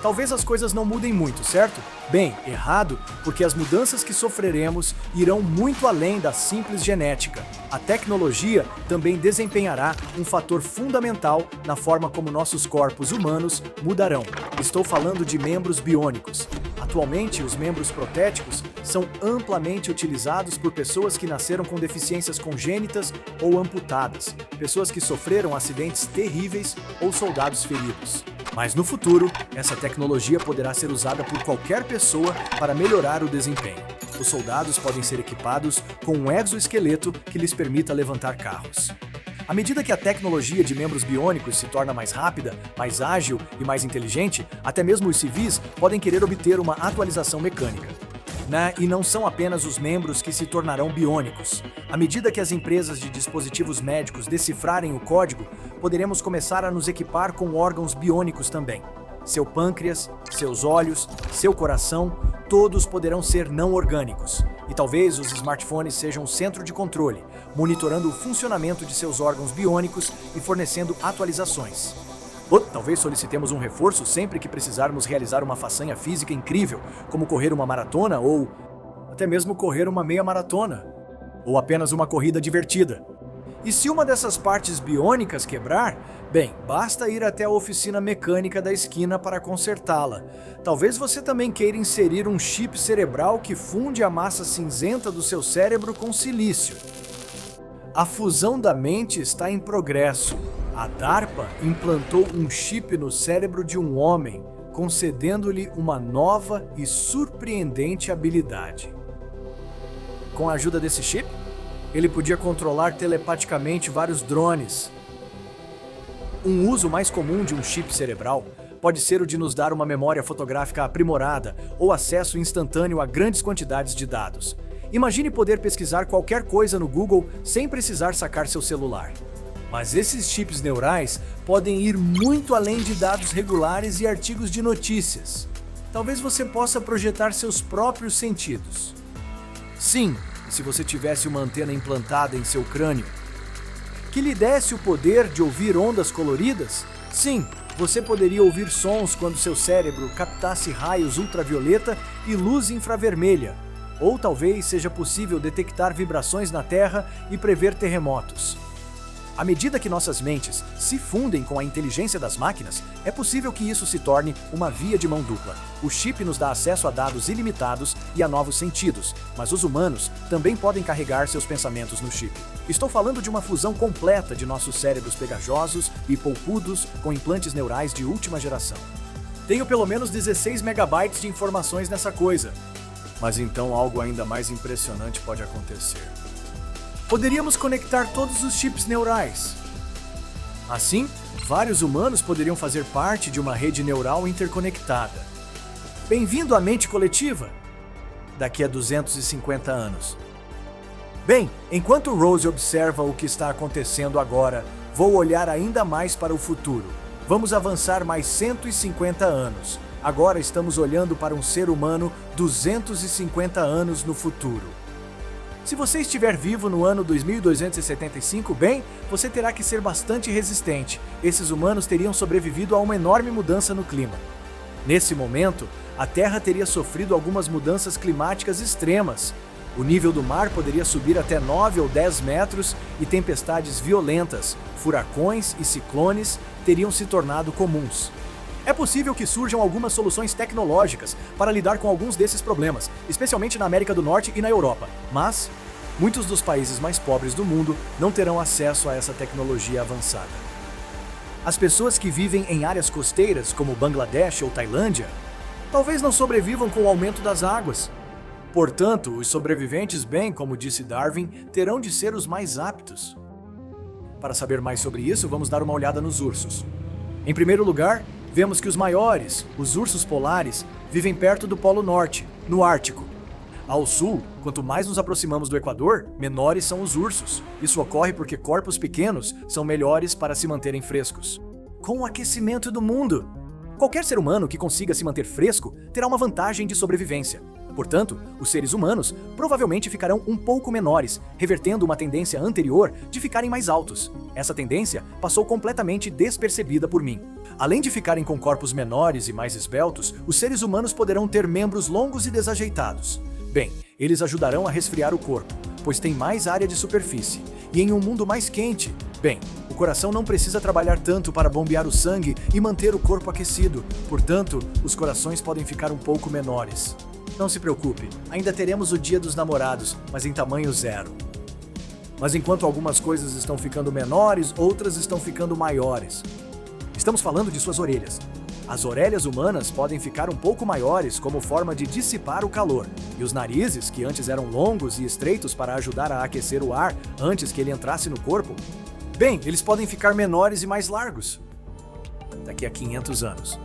talvez as coisas não mudem muito, certo? Bem, errado, porque as mudanças que sofreremos irão muito além da simples genética. A tecnologia também desempenhará um fator fundamental na forma como nossos corpos humanos mudarão. Estou falando de membros biônicos. Atualmente, os membros protéticos são amplamente utilizados por pessoas que nasceram com deficiências congênitas ou amputadas, pessoas que sofreram acidentes terríveis ou soldados feridos. Mas no futuro, essa tecnologia poderá ser usada por qualquer pessoa para melhorar o desempenho. Os soldados podem ser equipados com um exoesqueleto que lhes permita levantar carros. À medida que a tecnologia de membros biônicos se torna mais rápida, mais ágil e mais inteligente, até mesmo os civis podem querer obter uma atualização mecânica. E não são apenas os membros que se tornarão biônicos. À medida que as empresas de dispositivos médicos decifrarem o código, poderemos começar a nos equipar com órgãos biônicos também. Seu pâncreas, seus olhos, seu coração, todos poderão ser não orgânicos. E talvez os smartphones sejam o centro de controle, monitorando o funcionamento de seus órgãos biônicos e fornecendo atualizações. Ou talvez solicitemos um reforço sempre que precisarmos realizar uma façanha física incrível, como correr uma maratona ou até mesmo correr uma meia maratona, ou apenas uma corrida divertida. E se uma dessas partes biônicas quebrar, bem, basta ir até a oficina mecânica da esquina para consertá-la. Talvez você também queira inserir um chip cerebral que funde a massa cinzenta do seu cérebro com silício. A fusão da mente está em progresso. A DARPA implantou um chip no cérebro de um homem, concedendo-lhe uma nova e surpreendente habilidade. Com a ajuda desse chip, ele podia controlar telepaticamente vários drones. Um uso mais comum de um chip cerebral pode ser o de nos dar uma memória fotográfica aprimorada ou acesso instantâneo a grandes quantidades de dados. Imagine poder pesquisar qualquer coisa no Google sem precisar sacar seu celular. Mas esses chips neurais podem ir muito além de dados regulares e artigos de notícias. Talvez você possa projetar seus próprios sentidos. Sim, se você tivesse uma antena implantada em seu crânio, que lhe desse o poder de ouvir ondas coloridas, sim, você poderia ouvir sons quando seu cérebro captasse raios ultravioleta e luz infravermelha. Ou talvez seja possível detectar vibrações na Terra e prever terremotos. À medida que nossas mentes se fundem com a inteligência das máquinas, é possível que isso se torne uma via de mão dupla. O chip nos dá acesso a dados ilimitados e a novos sentidos, mas os humanos também podem carregar seus pensamentos no chip. Estou falando de uma fusão completa de nossos cérebros pegajosos e polpudos com implantes neurais de última geração. Tenho pelo menos 16 megabytes de informações nessa coisa. Mas então algo ainda mais impressionante pode acontecer. Poderíamos conectar todos os chips neurais. Assim, vários humanos poderiam fazer parte de uma rede neural interconectada. Bem-vindo à mente coletiva! Daqui a 250 anos. Bem, enquanto Rose observa o que está acontecendo agora, vou olhar ainda mais para o futuro. Vamos avançar mais 150 anos. Agora estamos olhando para um ser humano 250 anos no futuro. Se você estiver vivo no ano 2275, bem, você terá que ser bastante resistente. Esses humanos teriam sobrevivido a uma enorme mudança no clima. Nesse momento, a Terra teria sofrido algumas mudanças climáticas extremas. O nível do mar poderia subir até 9 ou 10 metros e tempestades violentas, furacões e ciclones teriam se tornado comuns. É possível que surjam algumas soluções tecnológicas para lidar com alguns desses problemas, especialmente na América do Norte e na Europa. Mas muitos dos países mais pobres do mundo não terão acesso a essa tecnologia avançada. As pessoas que vivem em áreas costeiras, como Bangladesh ou Tailândia, talvez não sobrevivam com o aumento das águas. Portanto, os sobreviventes, bem como disse Darwin, terão de ser os mais aptos. Para saber mais sobre isso, vamos dar uma olhada nos ursos. Em primeiro lugar, vemos que os maiores, os ursos polares, vivem perto do Polo Norte, no Ártico. Ao sul, quanto mais nos aproximamos do Equador, menores são os ursos. Isso ocorre porque corpos pequenos são melhores para se manterem frescos. Com o aquecimento do mundo, qualquer ser humano que consiga se manter fresco terá uma vantagem de sobrevivência. Portanto, os seres humanos provavelmente ficarão um pouco menores, revertendo uma tendência anterior de ficarem mais altos. Essa tendência passou completamente despercebida por mim. Além de ficarem com corpos menores e mais esbeltos, os seres humanos poderão ter membros longos e desajeitados. Bem, eles ajudarão a resfriar o corpo, pois tem mais área de superfície. E em um mundo mais quente, bem, o coração não precisa trabalhar tanto para bombear o sangue e manter o corpo aquecido. Portanto, os corações podem ficar um pouco menores. Não se preocupe, ainda teremos o Dia dos Namorados, mas em tamanho 0. Mas enquanto algumas coisas estão ficando menores, outras estão ficando maiores. Estamos falando de suas orelhas. As orelhas humanas podem ficar um pouco maiores como forma de dissipar o calor. E os narizes, que antes eram longos e estreitos para ajudar a aquecer o ar antes que ele entrasse no corpo, bem, eles podem ficar menores e mais largos. Daqui a 500 anos.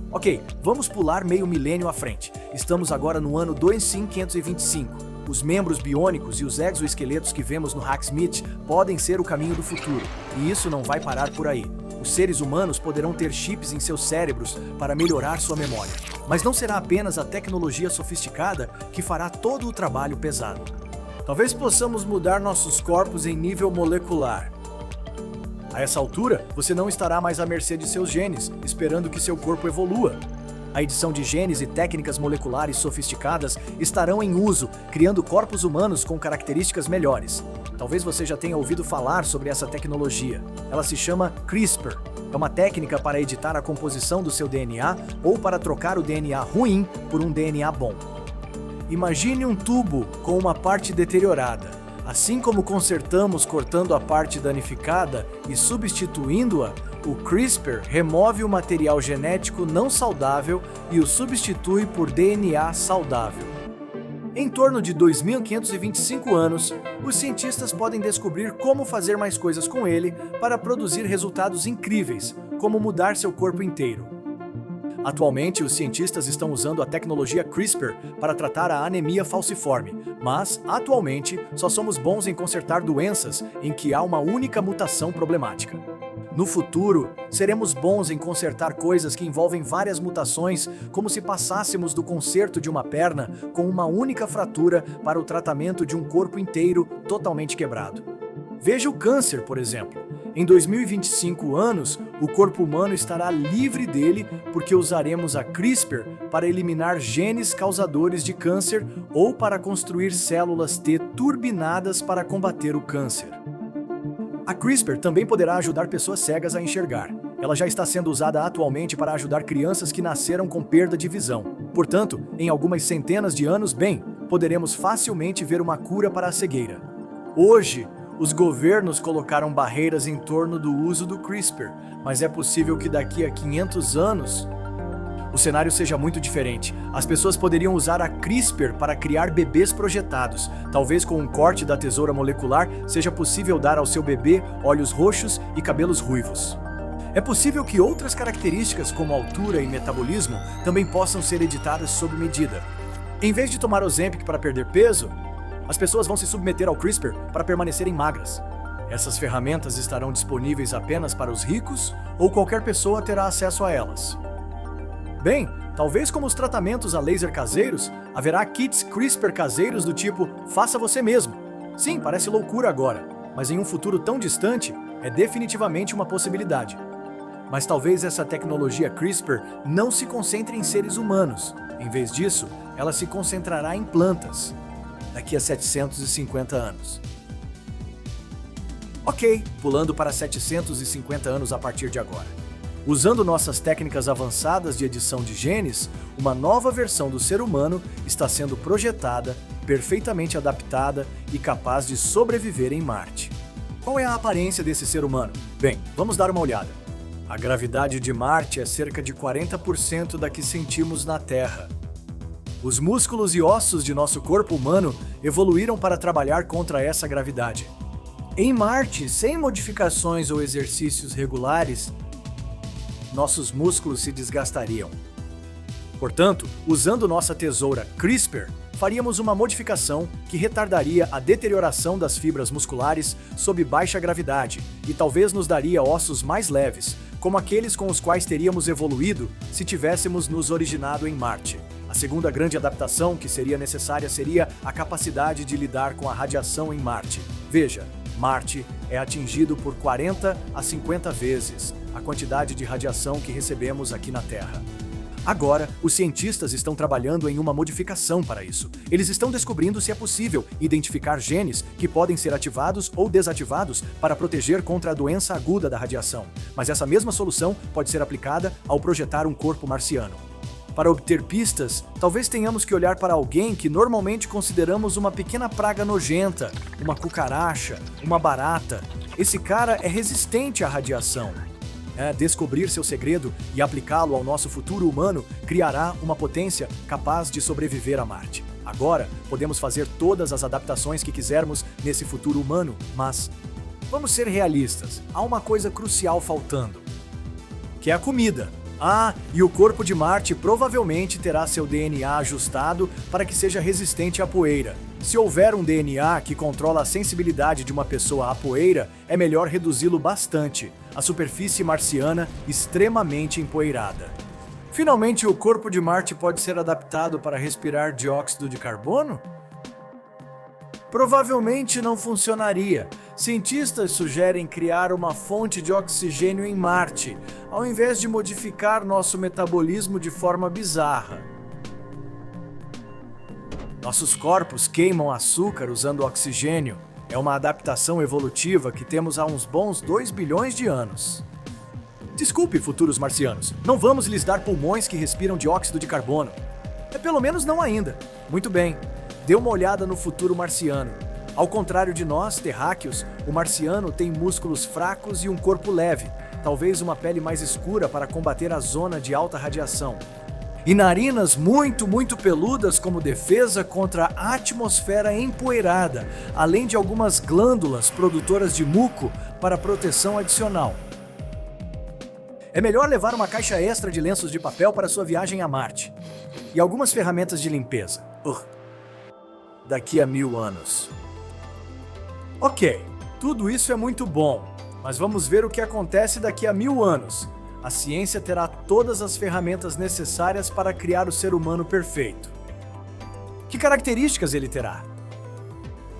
Ok, vamos pular meio milênio à frente. Estamos agora no ano 2525. Os membros biônicos e os exoesqueletos que vemos no Hacksmith podem ser o caminho do futuro. E isso não vai parar por aí. O os seres humanos poderão ter chips em seus cérebros para melhorar sua memória. Mas não será apenas a tecnologia sofisticada que fará todo o trabalho pesado. Talvez possamos mudar nossos corpos em nível molecular. A essa altura, você não estará mais à mercê de seus genes, esperando que seu corpo evolua. A edição de genes e técnicas moleculares sofisticadas estarão em uso, criando corpos humanos com características melhores. Talvez você já tenha ouvido falar sobre essa tecnologia. Ela se chama CRISPR. É uma técnica para editar a composição do seu DNA ou para trocar o DNA ruim por um DNA bom. Imagine um tubo com uma parte deteriorada. Assim como consertamos cortando a parte danificada e substituindo-a, o CRISPR remove o material genético não saudável e o substitui por DNA saudável. Em torno de 2.525 anos, os cientistas podem descobrir como fazer mais coisas com ele para produzir resultados incríveis, como mudar seu corpo inteiro. Atualmente, os cientistas estão usando a tecnologia CRISPR para tratar a anemia falciforme, mas, atualmente, só somos bons em consertar doenças em que há uma única mutação problemática. No futuro, seremos bons em consertar coisas que envolvem várias mutações, como se passássemos do conserto de uma perna com uma única fratura para o tratamento de um corpo inteiro totalmente quebrado. Veja o câncer, por exemplo. Em 2025 anos, o corpo humano estará livre dele porque usaremos a CRISPR para eliminar genes causadores de câncer ou para construir células T turbinadas para combater o câncer. A CRISPR também poderá ajudar pessoas cegas a enxergar. Ela já está sendo usada atualmente para ajudar crianças que nasceram com perda de visão. Portanto, em algumas centenas de anos, poderemos facilmente ver uma cura para a cegueira. Hoje, os governos colocaram barreiras em torno do uso do CRISPR, mas é possível que daqui a 500 anos o cenário seja muito diferente. As pessoas poderiam usar a CRISPR para criar bebês projetados. Talvez com um corte da tesoura molecular seja possível dar ao seu bebê olhos roxos e cabelos ruivos. É possível que outras características, como altura e metabolismo, também possam ser editadas sob medida. Em vez de tomar Ozempic para perder peso, as pessoas vão se submeter ao CRISPR para permanecerem magras. Essas ferramentas estarão disponíveis apenas para os ricos ou qualquer pessoa terá acesso a elas. Talvez como os tratamentos a laser caseiros, haverá kits CRISPR caseiros do tipo faça você mesmo. Sim, parece loucura agora, mas em um futuro tão distante, é definitivamente uma possibilidade. Mas talvez essa tecnologia CRISPR não se concentre em seres humanos. Em vez disso, ela se concentrará em plantas. Daqui a 750 anos. Ok, pulando para 750 anos a partir de agora. Usando nossas técnicas avançadas de edição de genes, uma nova versão do ser humano está sendo projetada, perfeitamente adaptada e capaz de sobreviver em Marte. Qual é a aparência desse ser humano? Vamos dar uma olhada. A gravidade de Marte é cerca de 40% da que sentimos na Terra. Os músculos e ossos de nosso corpo humano evoluíram para trabalhar contra essa gravidade. Em Marte, sem modificações ou exercícios regulares, nossos músculos se desgastariam. Portanto, usando nossa tesoura CRISPR, faríamos uma modificação que retardaria a deterioração das fibras musculares sob baixa gravidade e talvez nos daria ossos mais leves, como aqueles com os quais teríamos evoluído se tivéssemos nos originado em Marte. A segunda grande adaptação que seria necessária seria a capacidade de lidar com a radiação em Marte. Veja, Marte é atingido por 40 a 50 vezes a quantidade de radiação que recebemos aqui na Terra. Agora, os cientistas estão trabalhando em uma modificação para isso. Eles estão descobrindo se é possível identificar genes que podem ser ativados ou desativados para proteger contra a doença aguda da radiação. Mas essa mesma solução pode ser aplicada ao projetar um corpo marciano. Para obter pistas, talvez tenhamos que olhar para alguém que normalmente consideramos uma pequena praga nojenta, uma cucaracha, uma barata. Esse cara é resistente à radiação. Descobrir seu segredo e aplicá-lo ao nosso futuro humano criará uma potência capaz de sobreviver a Marte. Agora, podemos fazer todas as adaptações que quisermos nesse futuro humano, mas vamos ser realistas, há uma coisa crucial faltando, que é a comida. E o corpo de Marte provavelmente terá seu DNA ajustado para que seja resistente à poeira. Se houver um DNA que controla a sensibilidade de uma pessoa à poeira, é melhor reduzi-lo bastante. a superfície marciana extremamente empoeirada. Finalmente, o corpo de Marte pode ser adaptado para respirar dióxido de carbono? Provavelmente não funcionaria. Cientistas sugerem criar uma fonte de oxigênio em Marte, ao invés de modificar nosso metabolismo de forma bizarra. Nossos corpos queimam açúcar usando oxigênio. É uma adaptação evolutiva que temos há uns bons 2 bilhões de anos. Desculpe, futuros marcianos, não vamos lhes dar pulmões que respiram dióxido de carbono. Pelo menos não ainda. Muito bem, dê uma olhada no futuro marciano. Ao contrário de nós, terráqueos, o marciano tem músculos fracos e um corpo leve, talvez uma pele mais escura para combater a zona de alta radiação. E narinas muito peludas como defesa contra a atmosfera empoeirada, além de algumas glândulas produtoras de muco para proteção adicional. É melhor levar uma caixa extra de lenços de papel para sua viagem a Marte. E algumas ferramentas de limpeza. Daqui a 1000 anos. Ok, tudo isso é muito bom, mas vamos ver o que acontece daqui a 1000 anos. A ciência terá todas as ferramentas necessárias para criar o ser humano perfeito. Que características ele terá?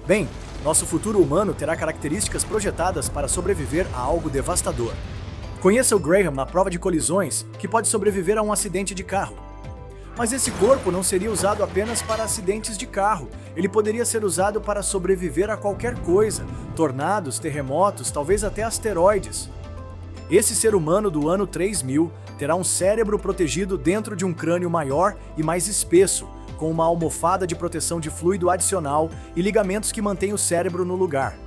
Bem, nosso futuro humano terá características projetadas para sobreviver a algo devastador. Conheça o Graham na prova de colisões, que pode sobreviver a um acidente de carro. Mas esse corpo não seria usado apenas para acidentes de carro. Ele poderia ser usado para sobreviver a qualquer coisa. Tornados, terremotos, talvez até asteroides. Esse ser humano do ano 3000 terá um cérebro protegido dentro de um crânio maior e mais espesso, com uma almofada de proteção de fluido adicional e ligamentos que mantêm o cérebro no lugar.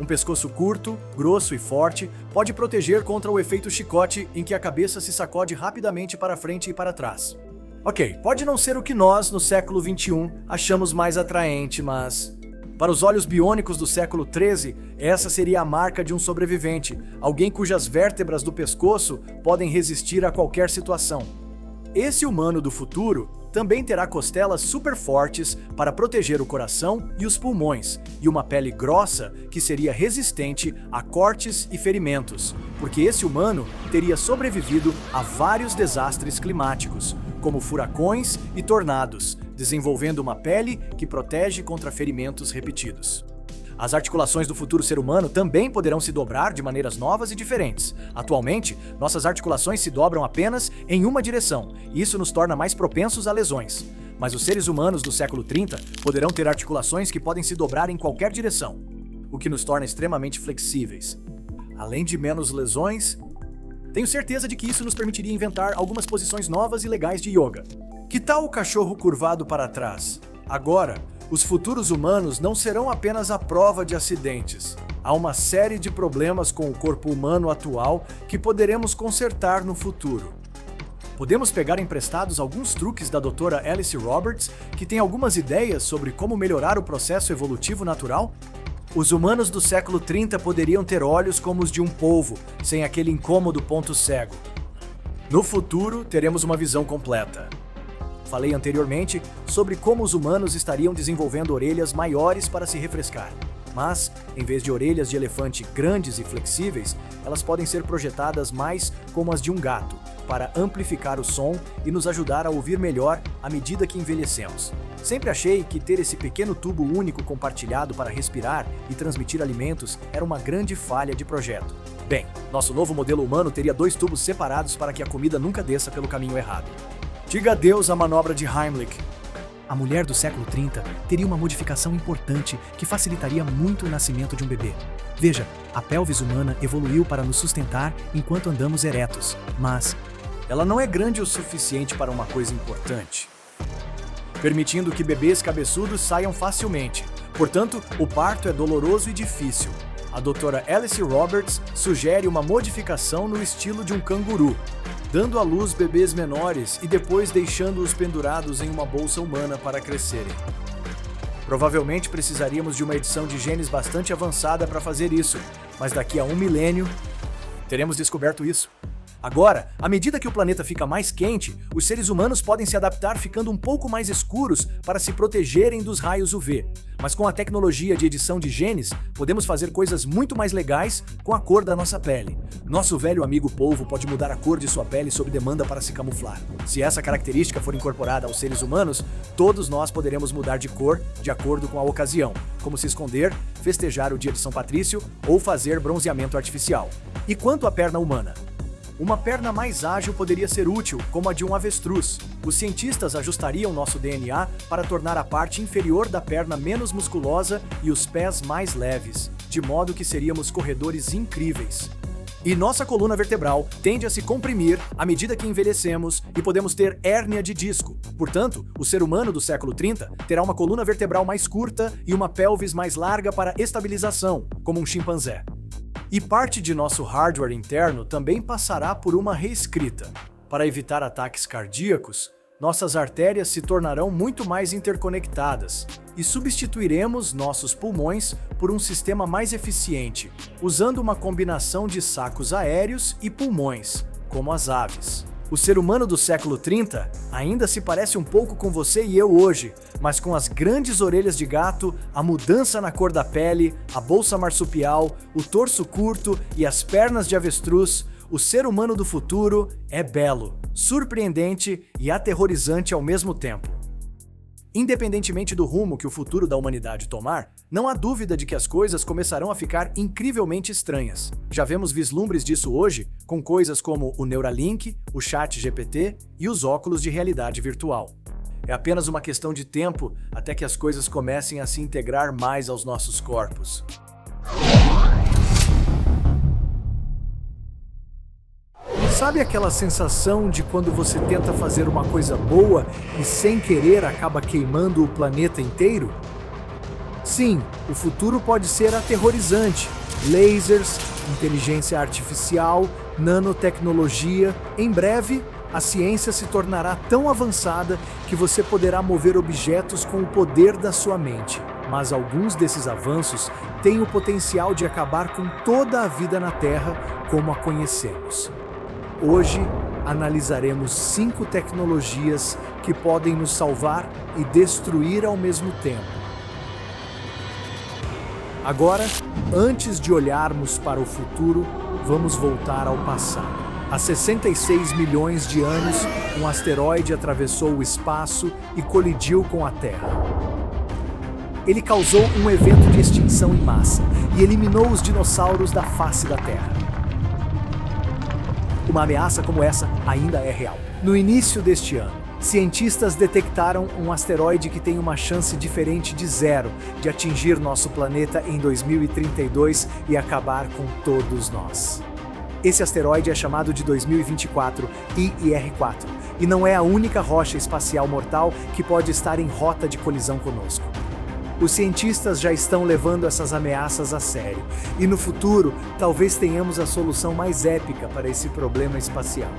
Um pescoço curto, grosso e forte pode proteger contra o efeito chicote em que a cabeça se sacode rapidamente para frente e para trás. Ok, pode não ser o que nós, no século XXI, achamos mais atraente, mas... Para os olhos biônicos do século XIII, essa seria a marca de um sobrevivente, alguém cujas vértebras do pescoço podem resistir a qualquer situação. Esse humano do futuro também terá costelas super fortes para proteger o coração e os pulmões, e uma pele grossa que seria resistente a cortes e ferimentos, porque esse humano teria sobrevivido a vários desastres climáticos, como furacões e tornados, desenvolvendo uma pele que protege contra ferimentos repetidos. As articulações do futuro ser humano também poderão se dobrar de maneiras novas e diferentes. Atualmente, nossas articulações se dobram apenas em uma direção, e isso nos torna mais propensos a lesões. Mas os seres humanos do século 30 poderão ter articulações que podem se dobrar em qualquer direção, o que nos torna extremamente flexíveis. Além de menos lesões, tenho certeza de que isso nos permitiria inventar algumas posições novas e legais de yoga. Que tal o cachorro curvado para trás? Agora, os futuros humanos não serão apenas a prova de acidentes. Há uma série de problemas com o corpo humano atual que poderemos consertar no futuro. Podemos pegar emprestados alguns truques da doutora Alice Roberts, que tem algumas ideias sobre como melhorar o processo evolutivo natural? Os humanos do século 30 poderiam ter olhos como os de um polvo, sem aquele incômodo ponto cego. No futuro, teremos uma visão completa. Falei anteriormente sobre como os humanos estariam desenvolvendo orelhas maiores para se refrescar. Mas, em vez de orelhas de elefante grandes e flexíveis, elas podem ser projetadas mais como as de um gato, para amplificar o som e nos ajudar a ouvir melhor à medida que envelhecemos. Sempre achei que ter esse pequeno tubo único compartilhado para respirar e transmitir alimentos era uma grande falha de projeto. Bem, nosso novo modelo humano teria 2 tubos separados para que a comida nunca desça pelo caminho errado. Diga adeus à manobra de Heimlich. A mulher do século 30 teria uma modificação importante que facilitaria muito o nascimento de um bebê. Veja, a pelvis humana evoluiu para nos sustentar enquanto andamos eretos, mas ela não é grande o suficiente para uma coisa importante, permitindo que bebês cabeçudos saiam facilmente. Portanto, o parto é doloroso e difícil. A doutora Alice Roberts sugere uma modificação no estilo de um canguru, dando à luz bebês menores e depois deixando-os pendurados em uma bolsa humana para crescerem. Provavelmente precisaríamos de uma edição de genes bastante avançada para fazer isso, mas daqui a 1 milênio teremos descoberto isso. Agora, à medida que o planeta fica mais quente, os seres humanos podem se adaptar ficando um pouco mais escuros para se protegerem dos raios UV. Mas com a tecnologia de edição de genes, podemos fazer coisas muito mais legais com a cor da nossa pele. Nosso velho amigo polvo pode mudar a cor de sua pele sob demanda para se camuflar. Se essa característica for incorporada aos seres humanos, todos nós poderemos mudar de cor de acordo com a ocasião, como se esconder, festejar o dia de São Patrício ou fazer bronzeamento artificial. E quanto à perna humana? Uma perna mais ágil poderia ser útil, como a de um avestruz. Os cientistas ajustariam nosso DNA para tornar a parte inferior da perna menos musculosa e os pés mais leves, de modo que seríamos corredores incríveis. E nossa coluna vertebral tende a se comprimir à medida que envelhecemos e podemos ter hérnia de disco. Portanto, o ser humano do século 30 terá uma coluna vertebral mais curta e uma pelvis mais larga para estabilização, como um chimpanzé. E parte de nosso hardware interno também passará por uma reescrita. Para evitar ataques cardíacos, nossas artérias se tornarão muito mais interconectadas e substituiremos nossos pulmões por um sistema mais eficiente, usando uma combinação de sacos aéreos e pulmões, como as aves. O ser humano do século 30 ainda se parece um pouco com você e eu hoje, mas com as grandes orelhas de gato, a mudança na cor da pele, a bolsa marsupial, o torso curto e as pernas de avestruz, o ser humano do futuro é belo, surpreendente e aterrorizante ao mesmo tempo. Independentemente do rumo que o futuro da humanidade tomar, não há dúvida de que as coisas começarão a ficar incrivelmente estranhas. Já vemos vislumbres disso hoje, com coisas como o Neuralink, o ChatGPT e os óculos de realidade virtual. É apenas uma questão de tempo até que as coisas comecem a se integrar mais aos nossos corpos. Sabe aquela sensação de quando você tenta fazer uma coisa boa e sem querer acaba queimando o planeta inteiro? Sim, o futuro pode ser aterrorizante. Lasers, inteligência artificial, nanotecnologia. Em breve, a ciência se tornará tão avançada que você poderá mover objetos com o poder da sua mente. Mas alguns desses avanços têm o potencial de acabar com toda a vida na Terra como a conhecemos. Hoje, analisaremos 5 tecnologias que podem nos salvar e destruir ao mesmo tempo. Agora, antes de olharmos para o futuro, vamos voltar ao passado. Há 66 milhões de anos, um asteroide atravessou o espaço e colidiu com a Terra. Ele causou um evento de extinção em massa e eliminou os dinossauros da face da Terra. Uma ameaça como essa ainda é real. No início deste ano, cientistas detectaram um asteroide que tem uma chance diferente de 0 de atingir nosso planeta em 2032 e acabar com todos nós. Esse asteroide é chamado de 2024 IR4 e não é a única rocha espacial mortal que pode estar em rota de colisão conosco. Os cientistas já estão levando essas ameaças a sério, e no futuro, talvez tenhamos a solução mais épica para esse problema espacial.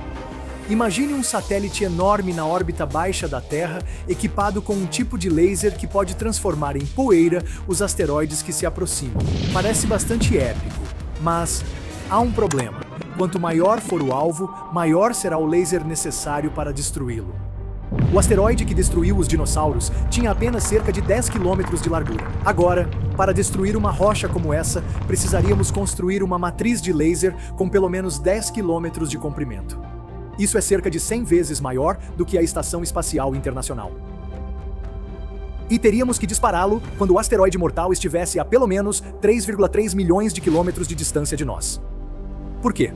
Imagine um satélite enorme na órbita baixa da Terra, equipado com um tipo de laser que pode transformar em poeira os asteroides que se aproximam. Parece bastante épico, mas há um problema. Quanto maior for o alvo, maior será o laser necessário para destruí-lo. O asteroide que destruiu os dinossauros tinha apenas cerca de 10 km de largura. Agora, para destruir uma rocha como essa, precisaríamos construir uma matriz de laser com pelo menos 10 km de comprimento. Isso é cerca de 100 vezes maior do que a Estação Espacial Internacional. E teríamos que dispará-lo quando o asteroide mortal estivesse a pelo menos 3,3 milhões de quilômetros de distância de nós. Por quê?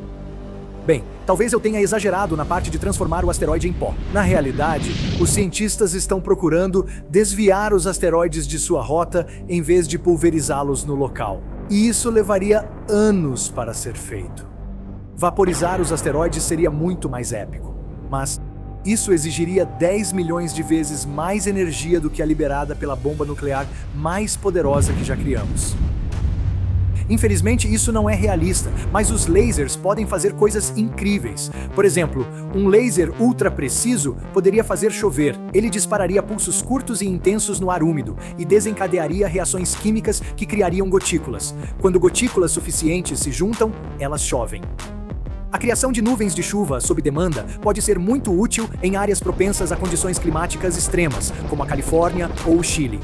Bem, talvez eu tenha exagerado na parte de transformar o asteroide em pó. Na realidade, os cientistas estão procurando desviar os asteroides de sua rota em vez de pulverizá-los no local. E isso levaria anos para ser feito. Vaporizar os asteroides seria muito mais épico, mas isso exigiria 10 milhões de vezes mais energia do que a liberada pela bomba nuclear mais poderosa que já criamos. Infelizmente, isso não é realista, mas os lasers podem fazer coisas incríveis. Por exemplo, um laser ultra preciso poderia fazer chover. Ele dispararia pulsos curtos e intensos no ar úmido e desencadearia reações químicas que criariam gotículas. Quando gotículas suficientes se juntam, elas chovem. A criação de nuvens de chuva sob demanda pode ser muito útil em áreas propensas a condições climáticas extremas, como a Califórnia ou o Chile.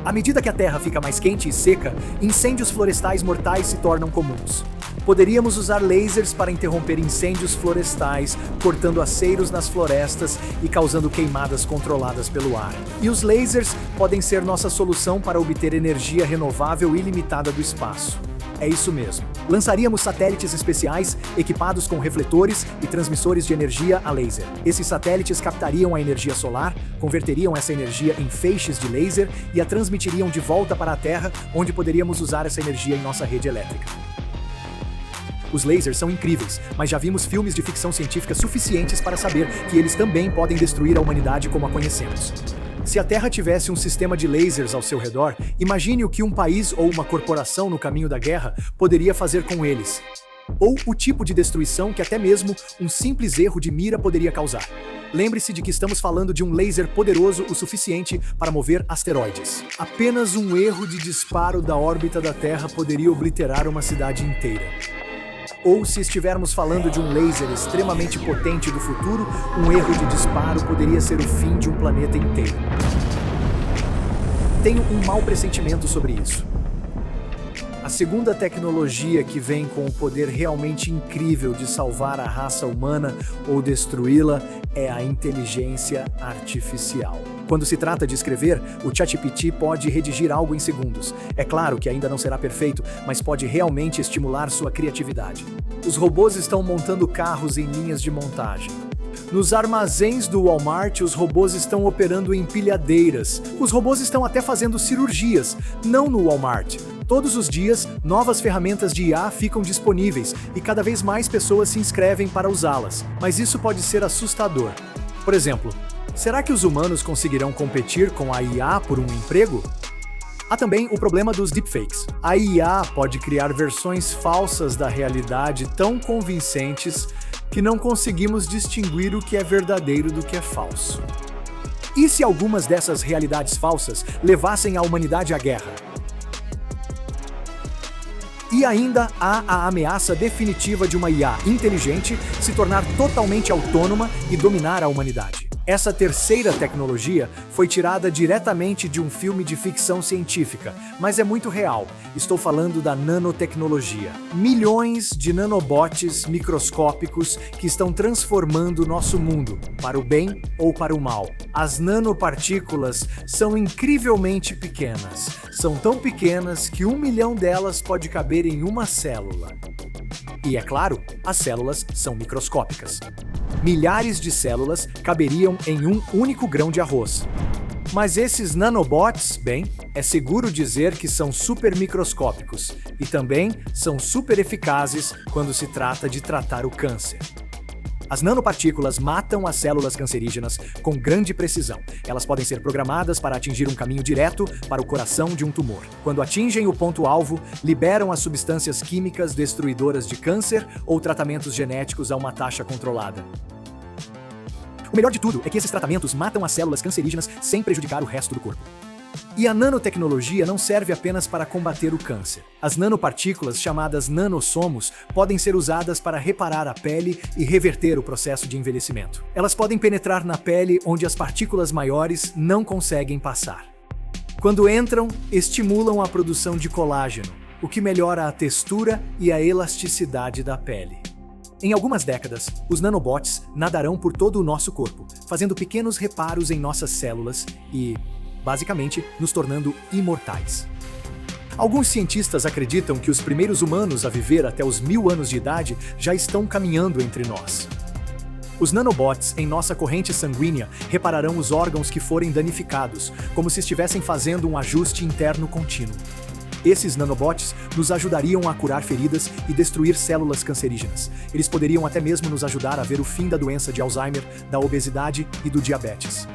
À medida que a Terra fica mais quente e seca, incêndios florestais mortais se tornam comuns. Poderíamos usar lasers para interromper incêndios florestais, cortando aceiros nas florestas e causando queimadas controladas pelo ar. E os lasers podem ser nossa solução para obter energia renovável ilimitada do espaço. É isso mesmo. Lançaríamos satélites especiais equipados com refletores e transmissores de energia a laser. Esses satélites captariam a energia solar, converteriam essa energia em feixes de laser e a transmitiriam de volta para a Terra, onde poderíamos usar essa energia em nossa rede elétrica. Os lasers são incríveis, mas já vimos filmes de ficção científica suficientes para saber que eles também podem destruir a humanidade como a conhecemos. Se a Terra tivesse um sistema de lasers ao seu redor, imagine o que um país ou uma corporação no caminho da guerra poderia fazer com eles. Ou o tipo de destruição que até mesmo um simples erro de mira poderia causar. Lembre-se de que estamos falando de um laser poderoso o suficiente para mover asteroides. Apenas um erro de disparo da órbita da Terra poderia obliterar uma cidade inteira. Ou, se estivermos falando de um laser extremamente potente do futuro, um erro de disparo poderia ser o fim de um planeta inteiro. Tenho um mau pressentimento sobre isso. A segunda tecnologia que vem com o poder realmente incrível de salvar a raça humana ou destruí-la é a inteligência artificial. Quando se trata de escrever, o ChatGPT pode redigir algo em segundos. É claro que ainda não será perfeito, mas pode realmente estimular sua criatividade. Os robôs estão montando carros em linhas de montagem. Nos armazéns do Walmart, os robôs estão operando em empilhadeiras. Os robôs estão até fazendo cirurgias, não no Walmart. Todos os dias, novas ferramentas de IA ficam disponíveis e cada vez mais pessoas se inscrevem para usá-las. Mas isso pode ser assustador. Por exemplo, será que os humanos conseguirão competir com a IA por um emprego? Há também o problema dos deepfakes. A IA pode criar versões falsas da realidade tão convincentes que não conseguimos distinguir o que é verdadeiro do que é falso. E se algumas dessas realidades falsas levassem a humanidade à guerra? E ainda há a ameaça definitiva de uma IA inteligente se tornar totalmente autônoma e dominar a humanidade. Essa terceira tecnologia foi tirada diretamente de um filme de ficção científica, mas é muito real. Estou falando da nanotecnologia. Milhões de nanobots microscópicos que estão transformando nosso mundo, para o bem ou para o mal. As nanopartículas são incrivelmente pequenas. São tão pequenas que 1 milhão delas pode caber em uma célula. E é claro, as células são microscópicas. Milhares de células caberiam em um único grão de arroz. Mas esses nanobots, bem, é seguro dizer que são supermicroscópicos e também são super eficazes quando se trata de tratar o câncer. As nanopartículas matam as células cancerígenas com grande precisão. Elas podem ser programadas para atingir um caminho direto para o coração de um tumor. Quando atingem o ponto-alvo, liberam as substâncias químicas destruidoras de câncer ou tratamentos genéticos a uma taxa controlada. O melhor de tudo é que esses tratamentos matam as células cancerígenas sem prejudicar o resto do corpo. E a nanotecnologia não serve apenas para combater o câncer. As nanopartículas, chamadas nanossomos, podem ser usadas para reparar a pele e reverter o processo de envelhecimento. Elas podem penetrar na pele onde as partículas maiores não conseguem passar. Quando entram, estimulam a produção de colágeno, o que melhora a textura e a elasticidade da pele. Em algumas décadas, os nanobots nadarão por todo o nosso corpo, fazendo pequenos reparos em nossas células e, basicamente, nos tornando imortais. Alguns cientistas acreditam que os primeiros humanos a viver até os 1000 anos de idade já estão caminhando entre nós. Os nanobots em nossa corrente sanguínea repararão os órgãos que forem danificados, como se estivessem fazendo um ajuste interno contínuo. Esses nanobots nos ajudariam a curar feridas e destruir células cancerígenas. Eles poderiam até mesmo nos ajudar a ver o fim da doença de Alzheimer, da obesidade e do diabetes.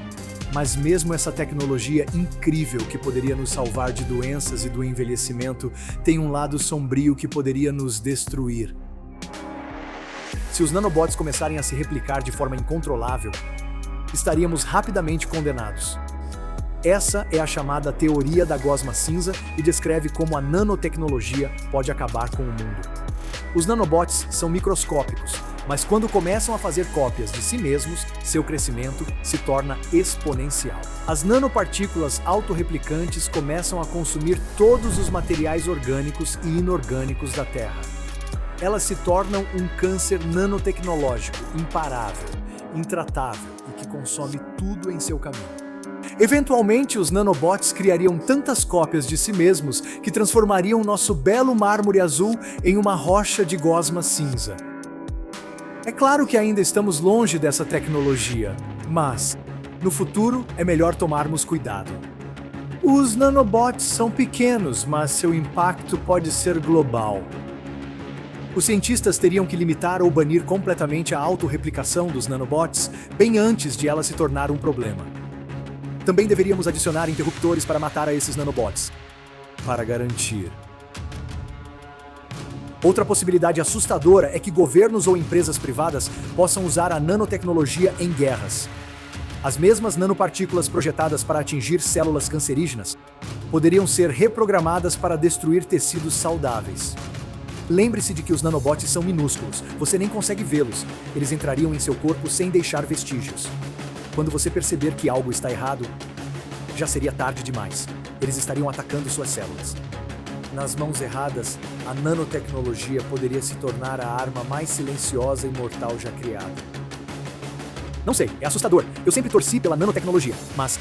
Mas mesmo essa tecnologia incrível que poderia nos salvar de doenças e do envelhecimento tem um lado sombrio que poderia nos destruir. Se os nanobots começarem a se replicar de forma incontrolável, estaríamos rapidamente condenados. Essa é a chamada teoria da gosma cinza e descreve como a nanotecnologia pode acabar com o mundo. Os nanobots são microscópicos, mas quando começam a fazer cópias de si mesmos, seu crescimento se torna exponencial. As nanopartículas autorreplicantes começam a consumir todos os materiais orgânicos e inorgânicos da Terra. Elas se tornam um câncer nanotecnológico imparável, intratável e que consome tudo em seu caminho. Eventualmente, os nanobots criariam tantas cópias de si mesmos que transformariam nosso belo mármore azul em uma rocha de gosma cinza. É claro que ainda estamos longe dessa tecnologia, mas, no futuro, é melhor tomarmos cuidado. Os nanobots são pequenos, mas seu impacto pode ser global. Os cientistas teriam que limitar ou banir completamente a autorreplicação dos nanobots bem antes de ela se tornar um problema. Também deveríamos adicionar interruptores para matar a esses nanobots, para garantir. Outra possibilidade assustadora é que governos ou empresas privadas possam usar a nanotecnologia em guerras. As mesmas nanopartículas projetadas para atingir células cancerígenas poderiam ser reprogramadas para destruir tecidos saudáveis. Lembre-se de que os nanobots são minúsculos, você nem consegue vê-los. Eles entrariam em seu corpo sem deixar vestígios. Quando você perceber que algo está errado, já seria tarde demais. Eles estariam atacando suas células. Nas mãos erradas, a nanotecnologia poderia se tornar a arma mais silenciosa e mortal já criada. Não sei, é assustador. Eu sempre torci pela nanotecnologia, mas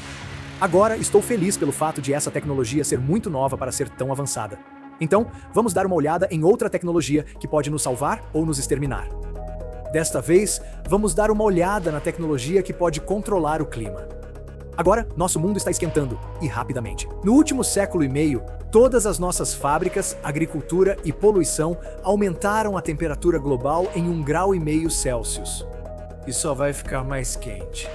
agora estou feliz pelo fato de essa tecnologia ser muito nova para ser tão avançada. Então, vamos dar uma olhada em outra tecnologia que pode nos salvar ou nos exterminar. Desta vez, vamos dar uma olhada na tecnologia que pode controlar o clima. Agora, nosso mundo está esquentando, e rapidamente. No último século e meio, todas as nossas fábricas, agricultura e poluição aumentaram a temperatura global em 1,5 graus Celsius. E só vai ficar mais quente.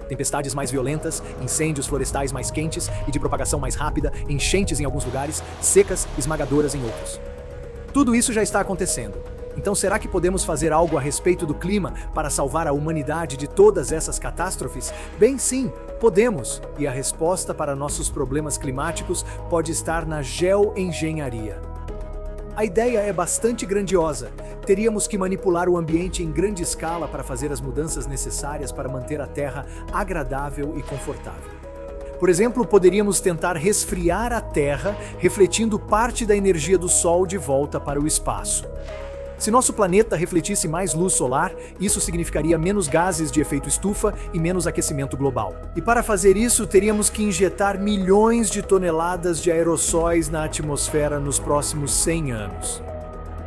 Tempestades mais violentas, incêndios florestais mais quentes e de propagação mais rápida, enchentes em alguns lugares, secas esmagadoras em outros. Tudo isso já está acontecendo. Então, será que podemos fazer algo a respeito do clima para salvar a humanidade de todas essas catástrofes? Bem, sim, podemos. E a resposta para nossos problemas climáticos pode estar na geoengenharia. A ideia é bastante grandiosa. Teríamos que manipular o ambiente em grande escala para fazer as mudanças necessárias para manter a Terra agradável e confortável. Por exemplo, poderíamos tentar resfriar a Terra, refletindo parte da energia do Sol de volta para o espaço. Se nosso planeta refletisse mais luz solar, isso significaria menos gases de efeito estufa e menos aquecimento global. E para fazer isso, teríamos que injetar milhões de toneladas de aerossóis na atmosfera nos próximos 100 anos.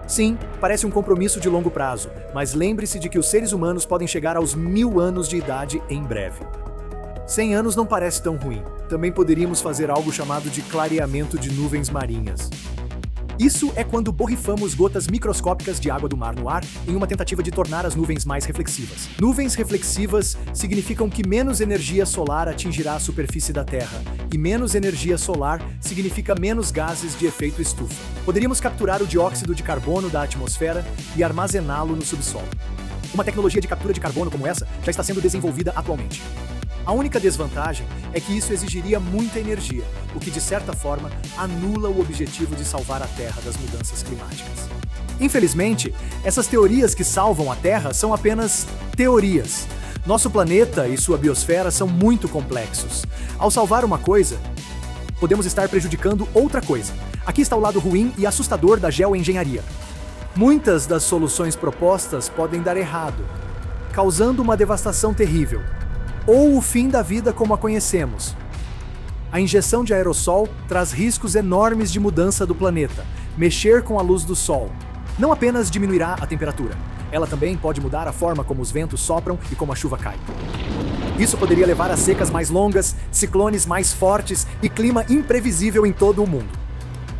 Sim, parece um compromisso de longo prazo, mas lembre-se de que os seres humanos podem chegar aos 1000 anos de idade em breve. 100 anos não parece tão ruim. Também poderíamos fazer algo chamado de clareamento de nuvens marinhas. Isso é quando borrifamos gotas microscópicas de água do mar no ar em uma tentativa de tornar as nuvens mais reflexivas. Nuvens reflexivas significam que menos energia solar atingirá a superfície da Terra, e menos energia solar significa menos gases de efeito estufa. Poderíamos capturar o dióxido de carbono da atmosfera e armazená-lo no subsolo. Uma tecnologia de captura de carbono como essa já está sendo desenvolvida atualmente. A única desvantagem é que isso exigiria muita energia, o que de certa forma anula o objetivo de salvar a Terra das mudanças climáticas. Infelizmente, essas teorias que salvam a Terra são apenas teorias. Nosso planeta e sua biosfera são muito complexos. Ao salvar uma coisa, podemos estar prejudicando outra coisa. Aqui está o lado ruim e assustador da geoengenharia. Muitas das soluções propostas podem dar errado, causando uma devastação terrível. Ou o fim da vida como a conhecemos. A injeção de aerossol traz riscos enormes de mudança do planeta. Mexer com a luz do sol não apenas diminuirá a temperatura, ela também pode mudar a forma como os ventos sopram e como a chuva cai. Isso poderia levar a secas mais longas, ciclones mais fortes e clima imprevisível em todo o mundo.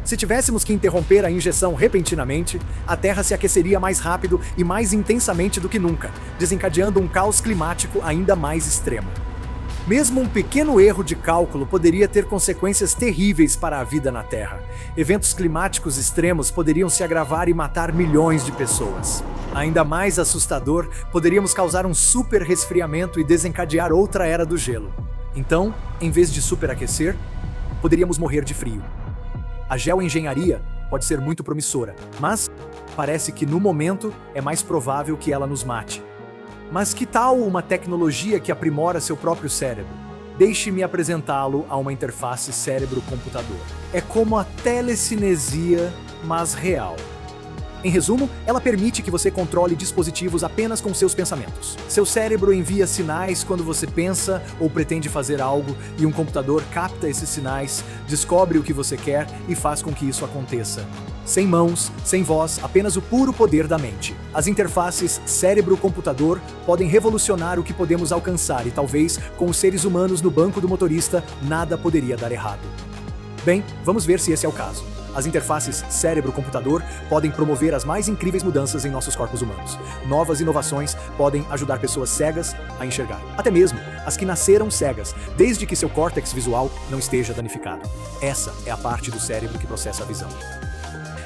Se tivéssemos que interromper a injeção repentinamente, a Terra se aqueceria mais rápido e mais intensamente do que nunca, desencadeando um caos climático ainda mais extremo. Mesmo um pequeno erro de cálculo poderia ter consequências terríveis para a vida na Terra. Eventos climáticos extremos poderiam se agravar e matar milhões de pessoas. Ainda mais assustador, poderíamos causar um super resfriamento e desencadear outra era do gelo. Então, em vez de superaquecer, poderíamos morrer de frio. A geoengenharia pode ser muito promissora, mas parece que no momento é mais provável que ela nos mate. Mas que tal uma tecnologia que aprimora seu próprio cérebro? Deixe-me apresentá-lo a uma interface cérebro-computador. É como a telecinesia, mas real. Em resumo, ela permite que você controle dispositivos apenas com seus pensamentos. Seu cérebro envia sinais quando você pensa ou pretende fazer algo, e um computador capta esses sinais, descobre o que você quer e faz com que isso aconteça. Sem mãos, sem voz, apenas o puro poder da mente. As interfaces cérebro-computador podem revolucionar o que podemos alcançar, e talvez, com os seres humanos no banco do motorista, nada poderia dar errado. Bem, vamos ver se esse é o caso. As interfaces cérebro-computador podem promover as mais incríveis mudanças em nossos corpos humanos. Novas inovações podem ajudar pessoas cegas a enxergar. Até mesmo as que nasceram cegas, desde que seu córtex visual não esteja danificado. Essa é a parte do cérebro que processa a visão.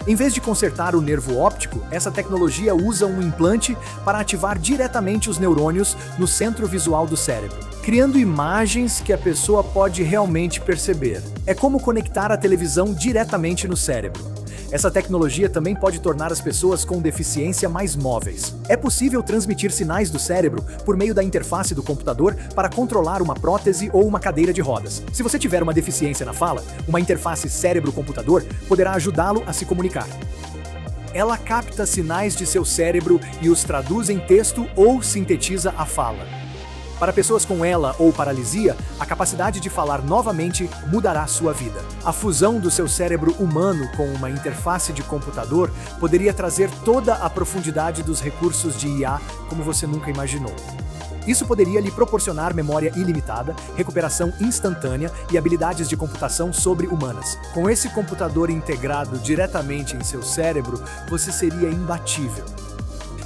Em vez de consertar o nervo óptico, essa tecnologia usa um implante para ativar diretamente os neurônios no centro visual do cérebro, criando imagens que a pessoa pode realmente perceber. É como conectar a televisão diretamente no cérebro. Essa tecnologia também pode tornar as pessoas com deficiência mais móveis. É possível transmitir sinais do cérebro por meio da interface do computador para controlar uma prótese ou uma cadeira de rodas. Se você tiver uma deficiência na fala, uma interface cérebro-computador poderá ajudá-lo a se comunicar. Ela capta sinais de seu cérebro e os traduz em texto ou sintetiza a fala. Para pessoas com ELA ou paralisia, a capacidade de falar novamente mudará sua vida. A fusão do seu cérebro humano com uma interface de computador poderia trazer toda a profundidade dos recursos de IA como você nunca imaginou. Isso poderia lhe proporcionar memória ilimitada, recuperação instantânea e habilidades de computação sobre-humanas. Com esse computador integrado diretamente em seu cérebro, você seria imbatível.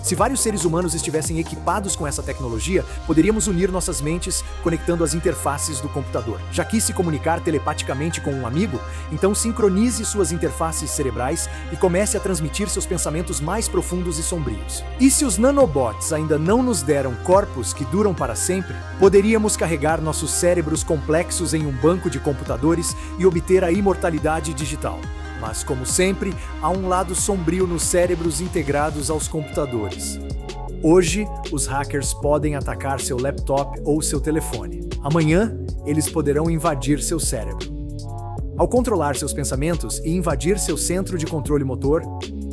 Se vários seres humanos estivessem equipados com essa tecnologia, poderíamos unir nossas mentes conectando as interfaces do computador. Já quis se comunicar telepaticamente com um amigo? Então sincronize suas interfaces cerebrais e comece a transmitir seus pensamentos mais profundos e sombrios. E se os nanobots ainda não nos deram corpos que duram para sempre, poderíamos carregar nossos cérebros complexos em um banco de computadores e obter a imortalidade digital. Mas, como sempre, há um lado sombrio nos cérebros integrados aos computadores. Hoje, os hackers podem atacar seu laptop ou seu telefone. Amanhã, eles poderão invadir seu cérebro. Ao controlar seus pensamentos e invadir seu centro de controle motor,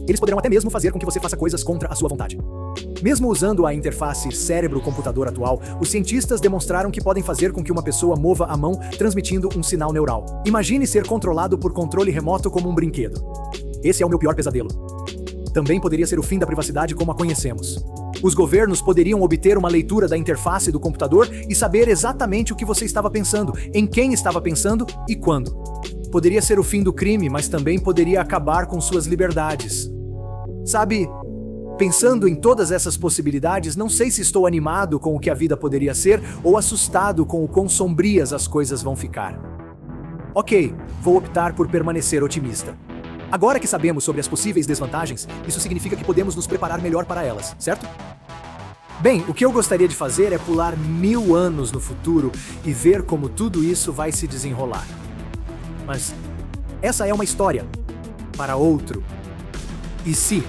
eles poderão até mesmo fazer com que você faça coisas contra a sua vontade. Mesmo usando a interface cérebro-computador atual, os cientistas demonstraram que podem fazer com que uma pessoa mova a mão transmitindo um sinal neural. Imagine ser controlado por controle remoto como um brinquedo. Esse é o meu pior pesadelo. Também poderia ser o fim da privacidade como a conhecemos. Os governos poderiam obter uma leitura da interface do computador e saber exatamente o que você estava pensando, em quem estava pensando e quando. Poderia ser o fim do crime, mas também poderia acabar com suas liberdades. Sabe, pensando em todas essas possibilidades, não sei se estou animado com o que a vida poderia ser ou assustado com o quão sombrias as coisas vão ficar. Ok, vou optar por permanecer otimista. Agora que sabemos sobre as possíveis desvantagens, isso significa que podemos nos preparar melhor para elas, certo? Bem, o que eu gostaria de fazer é pular 1000 anos no futuro e ver como tudo isso vai se desenrolar. Mas essa é uma história para outro. E se